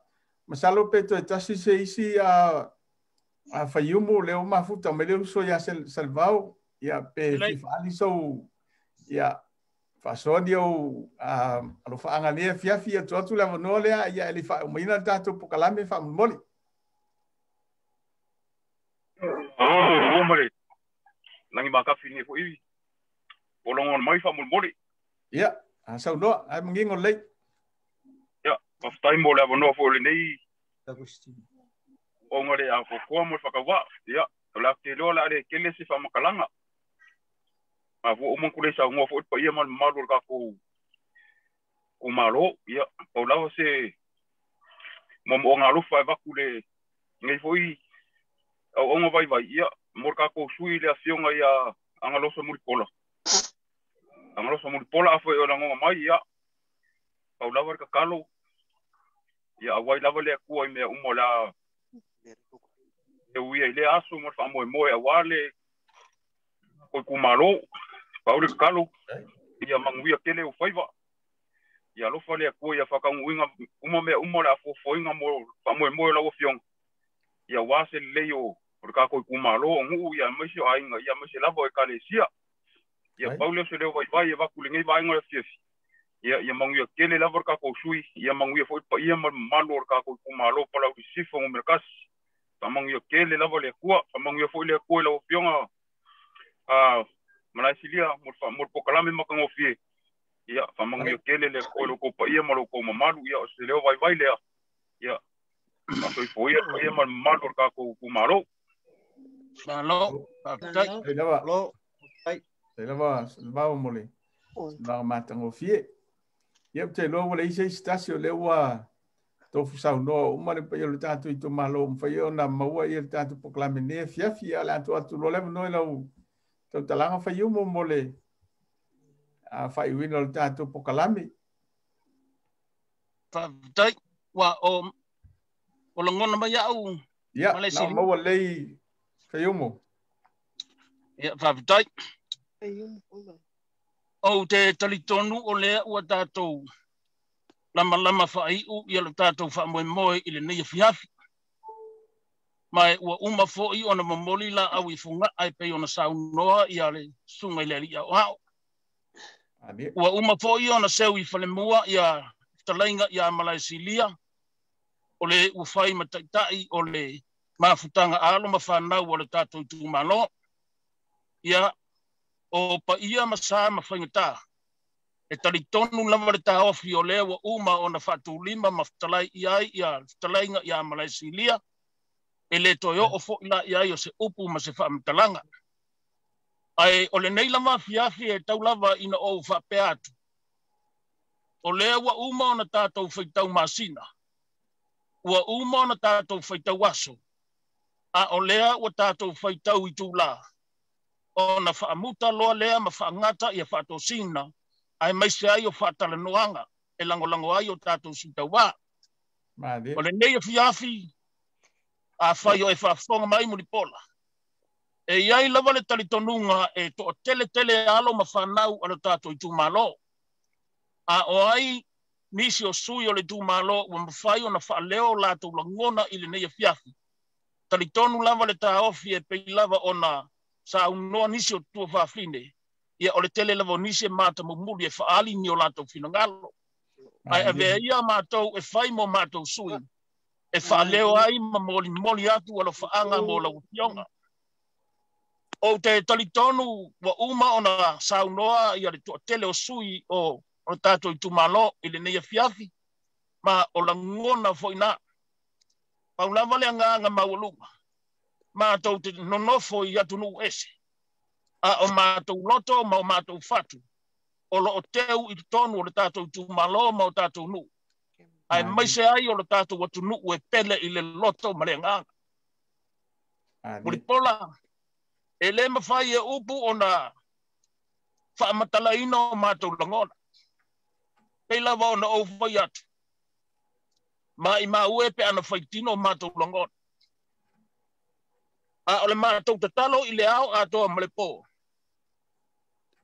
masalo peto e tasi se isi a whaiumu leo mafuta me leo so ia salvau ia pe fifali so ia fasoni o alo whaanga nea fiafi a tuatu lewa noa lea ia ele wha umaina tatu pokalame wha moli. Mole. Nangi makafi ni fo iwi. Polongon mai wha moli. Ia, sau noa, ai mangingo lei. Maftai mo lewa noa fo le nei. O ngare a kokoa mo whakawa. Ia, la te loa la re kele si whamakalanga. A vo omon kule sa ngoa fo ipa ia man malu ka ko malo. Ia, pau lawa se mo ngā rufa e waku le ngai fo i au onga vai vai. Ia, mor ka ko sui le a fionga ia angalosa muri pola. Angalosa muri pola a fo e o ngonga mai. Ia, pau lawa ka kalo. Ia awai lava le kua i mea umo la e uia i le aso mo wha moe awale koi kumaro paure kalo ia manguia kele u whaiva ia lofa le kua ia whakanguinga umo mea umo la fofoinga mo wha moe la ufiong ia wase leo o ka koi kumaro o ngu ia maisi o ainga ia maisi lava e kale sia ia paule se leo vai e wakule ngai vainga le fiesi ia manguia kele lava ka ko sui ia manguia foi pa ia malu ka ko kumalo pala u sifo mo merkas pa manguia kele lava le kua pa manguia foi le kua la opionga malaisilia mo pokalame makango fie ia pa manguia kele le ko pa ia malo ko malu ia se leo vai le ia pa foi foi ia malu ka ko kumalo malo lo ai lava mole na matango fie. Ia te lo wala isa stasio le wa tofu sau no umare pa yo tatu i to malo mfaio na maua i tatu poklame ne fiafi ala atu lo le no la to talanga fa yumo mole a fa wino tatu poklame fa tai wa o longona ma ya u ya na maua le fa yumo ya fa tai o te talitonu o lea ua tātou lama whai u i ala tātou wha moe i le nei fiafi. Mai ua uma fo i ona mamoli la au i funga ai pei ona saunoa i ale sunga i le ali au hao. Ua uma fo i ona seu i whalemua i a talainga i a Malaisilia o le ua whai mataitai o le mafutanga alo ma whanau o le tātou tūmalo. Ia o pa ia masa ma whaingata. E taritonu lama le tā ofi o lea wa uma o na whatu lima ma whtalai iai i a whtalainga i a Malaisilia. E le toyo o fo ila iai o se upu ma se whaamtalanga. Ai o le nei lama fiafi e tau lava ina o whape atu. O lea wa uma o na tātou whaitau masina. Ua uma o na tātou whaitau aso. A o lea wa tātou whaitau i tūlaa. O na whaamuta loa lea ma whaangata i a whaatosina, ai maise ai o whaatalanoanga, e langolango ai o tātou sutaua. O le nei a fiafi, a whai o e whaafonga mai muli pola. E iai lava le talitonunga e to tele alo ma whanau ala tātou i tūmalo. A o ai nisi o sui o le tūmalo, wa mawhai o na whaaleo lātou langona i le nei a fiafi. Talitonu lava le tā ofi e pei lava o na sa unoa nisi o tua whaafine, ia o le tele lavo nisi e mata mumuli e whaali ni o lātou finangalo. Ai a vea ia mātou e whai mo mātou sui, e whaaleo ai ma moli atu alo whaanga mo la upionga. O te talitonu wa uma o na sa unoa ia le tua tele o sui o tātou i tumalo i le neia fiafi, ma o la ngona foina. Paulava le anga maulunga. Mātou te nonofo i atunu ese. A o mātou loto ma o mātou fatu. O lo o teu i tonu o le tātou tūmalo ma o tātou nu. Ai maise ai o le tātou atunu e pele i le loto ma le nganga. Muripola, e le mawhai e upu o na whaamatalaina o mātou langona. Pei lawa o na o whai atu. Ma i mā ue pe ana whaitino o mātou langona. A ole mātou te talo i le au a toa malepo.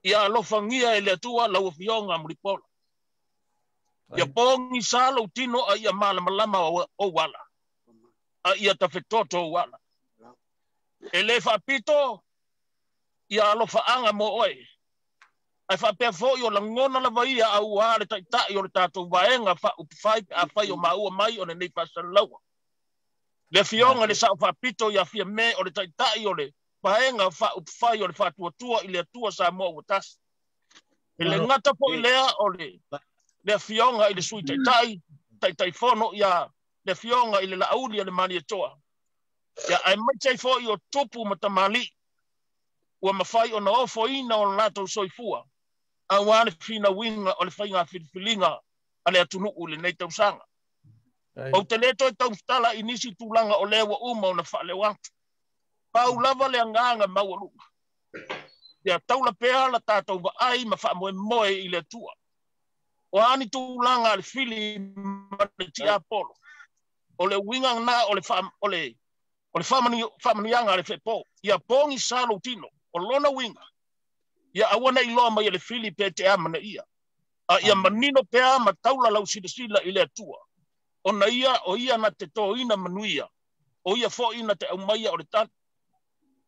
Ia alofangia e le atua lau fionga Muripola. Ia pongi salo tino a ia malamalama o wala. A ia tawhetoto o wala. E le whapito, ia alofaanga mo oe. Ai whapea fo i o langona lawa ia au wale tai o le tātou waenga whai a whai o maua mai o le nei pasalaua. Le fionga le sao whapito ia fia me o le tai o le waenga whai o le whatuatua i le atua sa mo o tas. E le ngata po i lea o le fionga i le sui tai fono ia le fionga i le lauli a le mani atoa. Ia ai mai tai fo i o tupu matamali. Ua mawhai o na ofo ina o lato soifua. A wane fina winga o le whainga whiliwhilinga a le atunu ule nei tausanga. O te leto e taustala inisi tūlanga o lewa uma o na whale watu. Pau lava le anganga maua luka. Ia taula pea la tātou wa ai ma wha moe i le tua. O ani tūlanga a le whili ma le ti apolo. O le winga na o le whamanianga a le whepo. Ia pongi salo tino o lona winga. Ia awana i loa mai le fili pe te amana ia. Ia manino pea ma taula lau sila i le atua. O na ia o ia na te tō ina manuia. O ia fo ina te aumaia o le tani.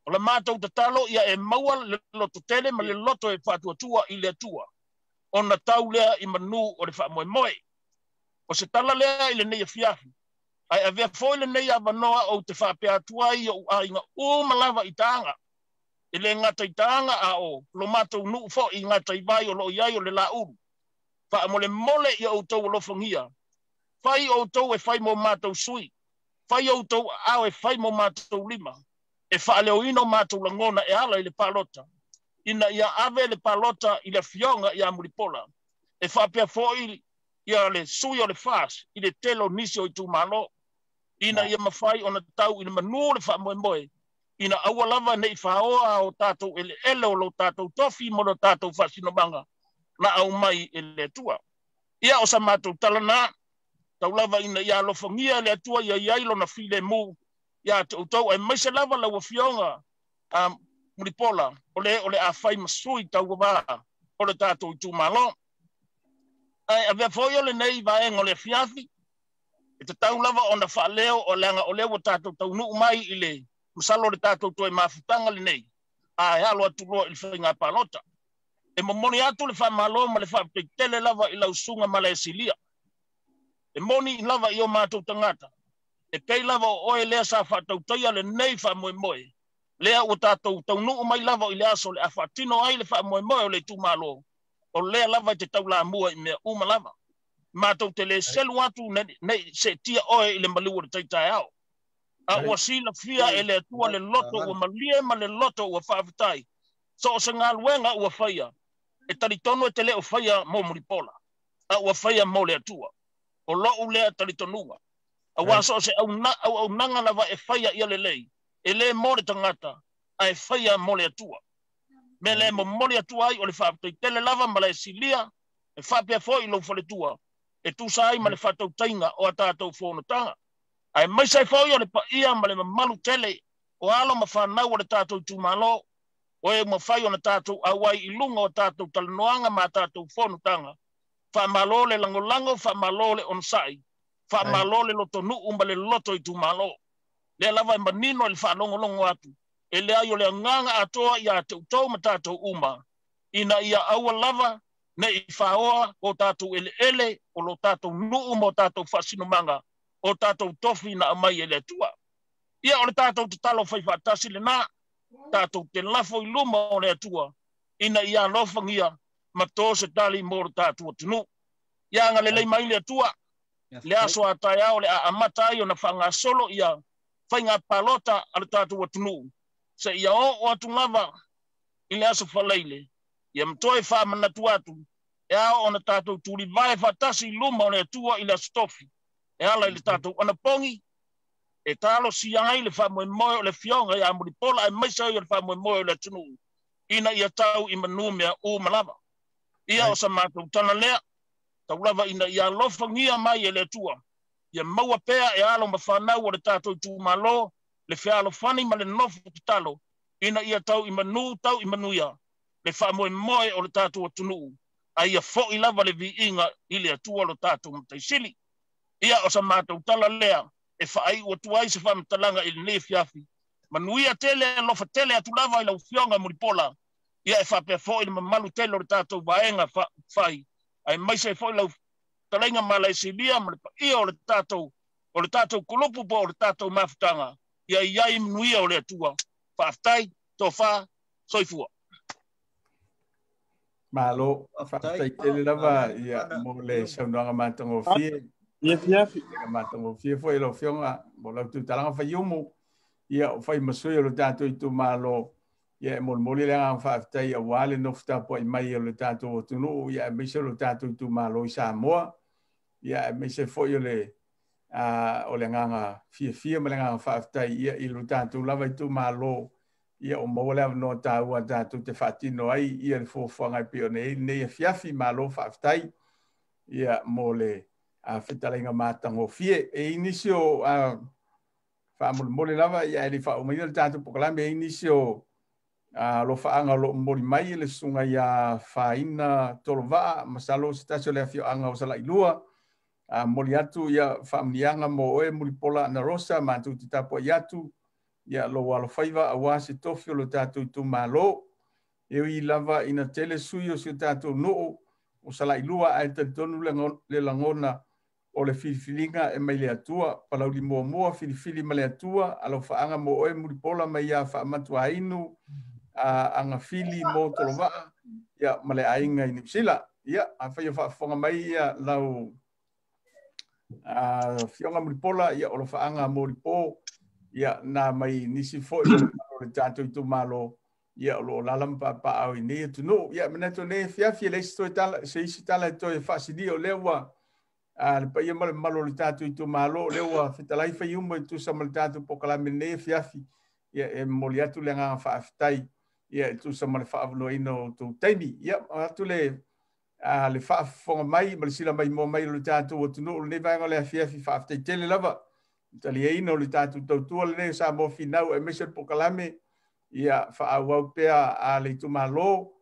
O la mātou te talo ia e maua le loto tele ma le loto e whatuatua i le atua. O na tau lea i manu o le wha moe. O se tala lea i le nei a fiafi. Ai a vea fo i le nei a wanoa o te whapea atua i o ainga o malawa i taanga. I le ngata i taanga a o lo mātou nuu fo i ngata i vai o lo iai o le la uru. Wha mole i o tau lo whangia. Whai o tau e whai mo mātou sui. Whai o tau au e whai mo mātou lima. E whaaleo ino mātou langona e ala i le palota. Ina ia ave le palota i le fionga i a Muripola. E whapea fōi ia le sui o le whas i le telo nisi o i tū malo. Ina ia mawhai o na tau i le manu le wha moe. Ina aua lava nei whaoa o tātou ele o lo tātou tofi mo lo tātou whasinomanga na au mai e le tua. Ia o sa mātou talana, tau lava ina ia alofangia le atua ia iailo na file mu. Ia tau ai maise lava lau a fionga Muripola o le a whai masui tau wā o le tātou i tū malo. Ai a vea fōi o le nei vaenga o le fiafi. E te tau lava o na whaaleo o leanga o leo tātou tau nuu mai i le masalo le tātou toi mafutanga le nei. A e halo atu roa i le whainga palota. E momoni atu le wha malo ma le wha tele lava i lau sunga ma le silia. E moni lava i o mātou tangata. E pei lava o oe lea sa whatau taia le nei wha moe. Lea o tātou tau nuu mai lava i le aso le a whatino ai le wha moe o le tū malo. O lea lava i te tau la mua i mea uma lava. Mātou te le selu atu nei se tia oe i le maliua le taitai au. A ua sila fia e le atua le loto ua malie ma le loto ua whaavitai. So o se ngā luenga ua whaia. E taritono e te leo whaia mo Muripola. A ua whaia mo le atua. O loo lea taritonua. A waso se au nanga lava e whaia ia le lei. E le mo le tangata. A e whaia mo le atua. Me le mo le atua ai o le whaavitai. Tele lava ma le silia. E whapea fo i lo whale tua. E tu sai ma le whatau tainga o a tātou whonotanga. Ai mai sai fo i o le pa ia ma le malu tele. O alo ma whanau o le tātou tūmalo. O e ma whai o na tātou awai i lunga o tātou talanoanga ma tātou whonotanga. Whamalo le langolango, whamalo le onsai. Whamalo le loto nuu ma le loto i tūmalo. Le lava e manino le whanongolongo atu. E le ai o le nganga atoa i a te utau ma tātou uma. Ina ia aua lava ne i whaoa o tātou ele o lo tātou nuu mo tātou whasinomanga o tātou tofi na amai ele tua. Ia o le tātou te talo whaiwhatasi le nā, tātou te lafo i luma o le atua, ina ia lofangia ma tō se tali mo le tātou tunu. Ia nga le lei mai le atua, le aso a tai ao le a amatai o na whanga solo ia whainga palota a le tātou tunu. Se ia o atu ngava i le aso whaleile. Ia mtoe whamana tuatu, e ao o na tātou tūri vai whatasi luma o le atua i le stofi. E ala i le tātou ana pongi, e talo siangai le fa mo le fionga ya muri pola e mai sa le fa mo le tunu ina ia tau I manu mea o malava ia o sa matu tana lea tau lava ina ia lofangia mai e le tua ia maua pea e alo mawhanau o le tātou tu malo le whialo whani ma le nofu talo ina ia tau I manu ia le wha moe o le tātou o tunu a ia fo I lava le vi inga I le atua lo tātou mtaisili ia o sa matu tala lea e whaai ua tuai se whamtalanga I le ne fiafi. Manuia tele lofa tele atu lava I lau fionga muripola. Ia e whapea fo I le mamalu tele o le tātou waenga whai. Ai maise fo I lau talenga Malaysia ma le ia o le tātou kulupu po o le tātou mafutanga. Ia iai manuia o le atua. Whaftai, tō wha, soifua. Malo, whaftai tele lava ia mo le saunanga mātango fie. Ia fiafi. Matango fie foi lo fionga mo la tu talanga fa yumu ia o fai masui lo tato I tu malo ia mo le nga fa tai a wale no fta po I mai lo tato tu no ia me se lo tato I tu malo I Samoa ia me se foi le o le nga fie me nga fa tai ia I lo tato lava I tu malo ia o mo le no tato tato te fatino ai ia le fo fanga pe ne fiafi malo fa tai ia mo le a fitalenga matango fie e inisio fa mole lava ia ele fa o mai le tanto pokalame e inisio lo faanga lo moli mai le sunga ia faina tolva masalo stasio le fio anga o sala ilua moli atu ia famnianga mo e moli pola na rosa mantu titapo iatu ia lo walo faiva awasi tofio lo tatu tu malo e I lava ina tele suyo si tatu no o sala ilua ai tonu le langona o le filifilinga e mai le atua, palau li mua filifili ma le atua, alo whaanga mo oe muripola mai ia wha matua ainu, anga fili mo tolowaa, ia ma le ainga I New Zealand. Ia, a whaia whafonga mai ia lau fionga muripola, ia o le whaanga muripo, ia nā mai nisi fo I le tātou I tu malo, ia o lo lalampa pa au I nei tunu, ia meneto ne fiafi le se isi tala e toi whasidi o lewa, le paia malo le tātou I tu malo lewa fitalai whai uma I tu sa le tātou pokalame ne fiafi ia e moli atu le ngā whaafitai ia I tu sa le whaavano ino tu taimi ia atu le whaafonga mai ma le sila mai mo mai le tātou o tunu le nevaenga le fiafi whaafitai tele lava tali e ino le tātou tautua le ne sa mo finau e mese pokalame ia whaawau pea le tu malo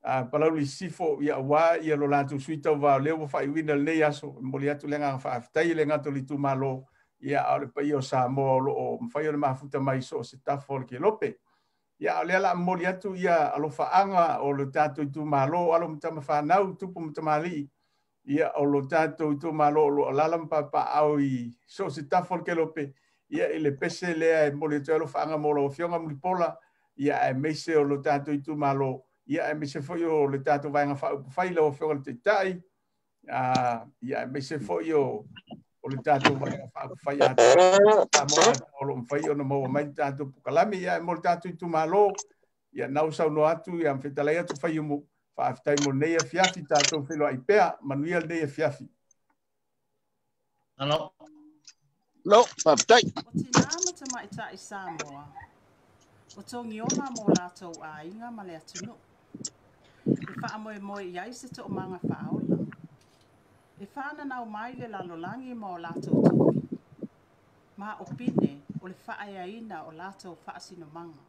palau li sifo ia wa ia lo lantu suita wa leo fa iwina le yaso moli atu lenga fa aftai lenga to li tu malo ia ale pa io sa mo lo fa io ma futa mai so se ta for ke lope ia ale la moli atu ia alo fa anga o lo tatu tu malo alo mtama fa nau tu pu mtamali ia o lo tatu tu malo lo lalam pa au I so se ta for ke lope ia ele pese le moli atu alo fa anga mo lo fionga mli pola ia e mese o lo tatu tu malo ia e me se foi o le tato vainga whai lau whionga le te tai. Ia e me se foi o le tato vainga whai atu. O lo mwhai o na maua mai tato pukalami. Ia e mo le tato I tu malo. Ia nau sau no atu. Ia mwhetalai atu whai umu. Whaafitai mo neia fiafi tato whilo ai pea. Manuia neia fiafi. Hello. No, whaafitai. O tina amata mai ta I Samoa. O tongi ona mo lātou a inga ma le atunu. E wha moe iai se to o manga whaola. E whaana nau mai le lalolangi mo lātou tuki. Ma o pine o le whaaya ina o lātou whaasino manga.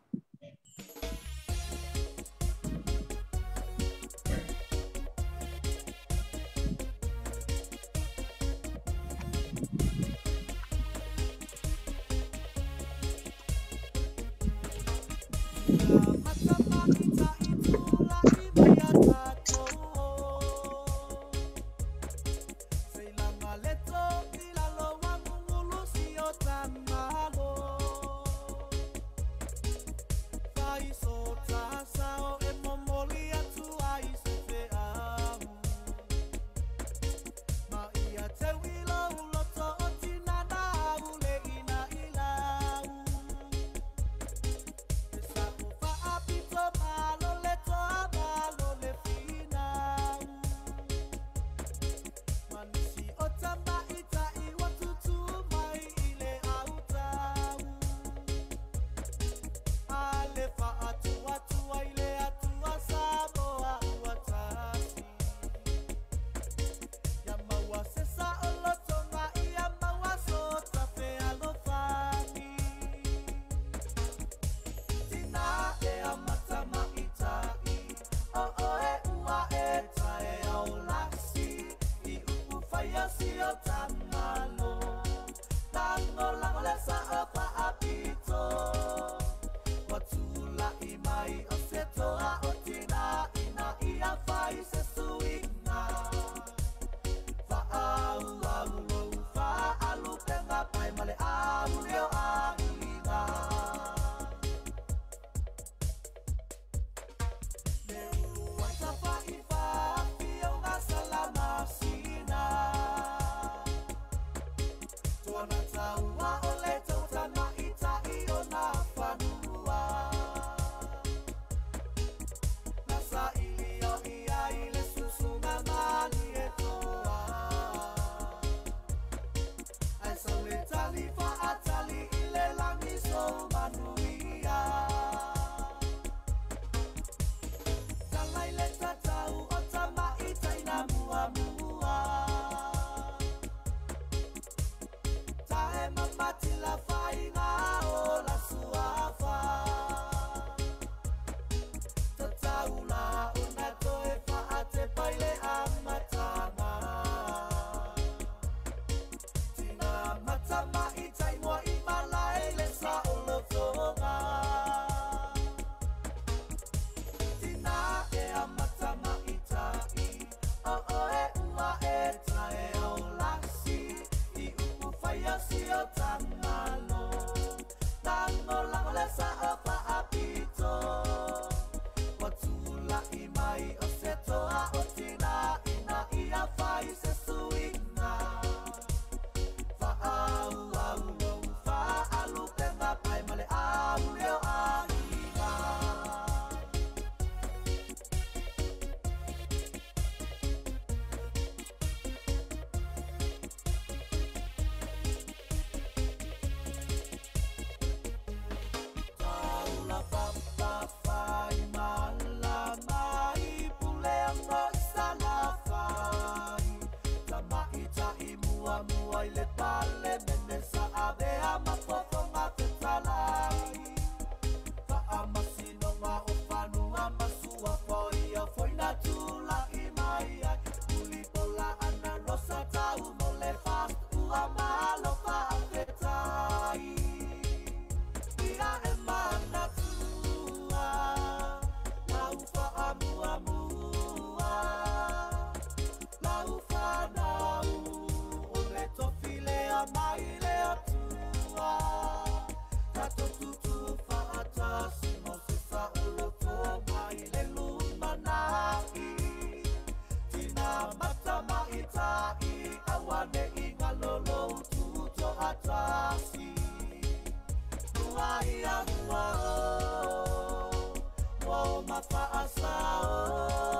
ma pa asao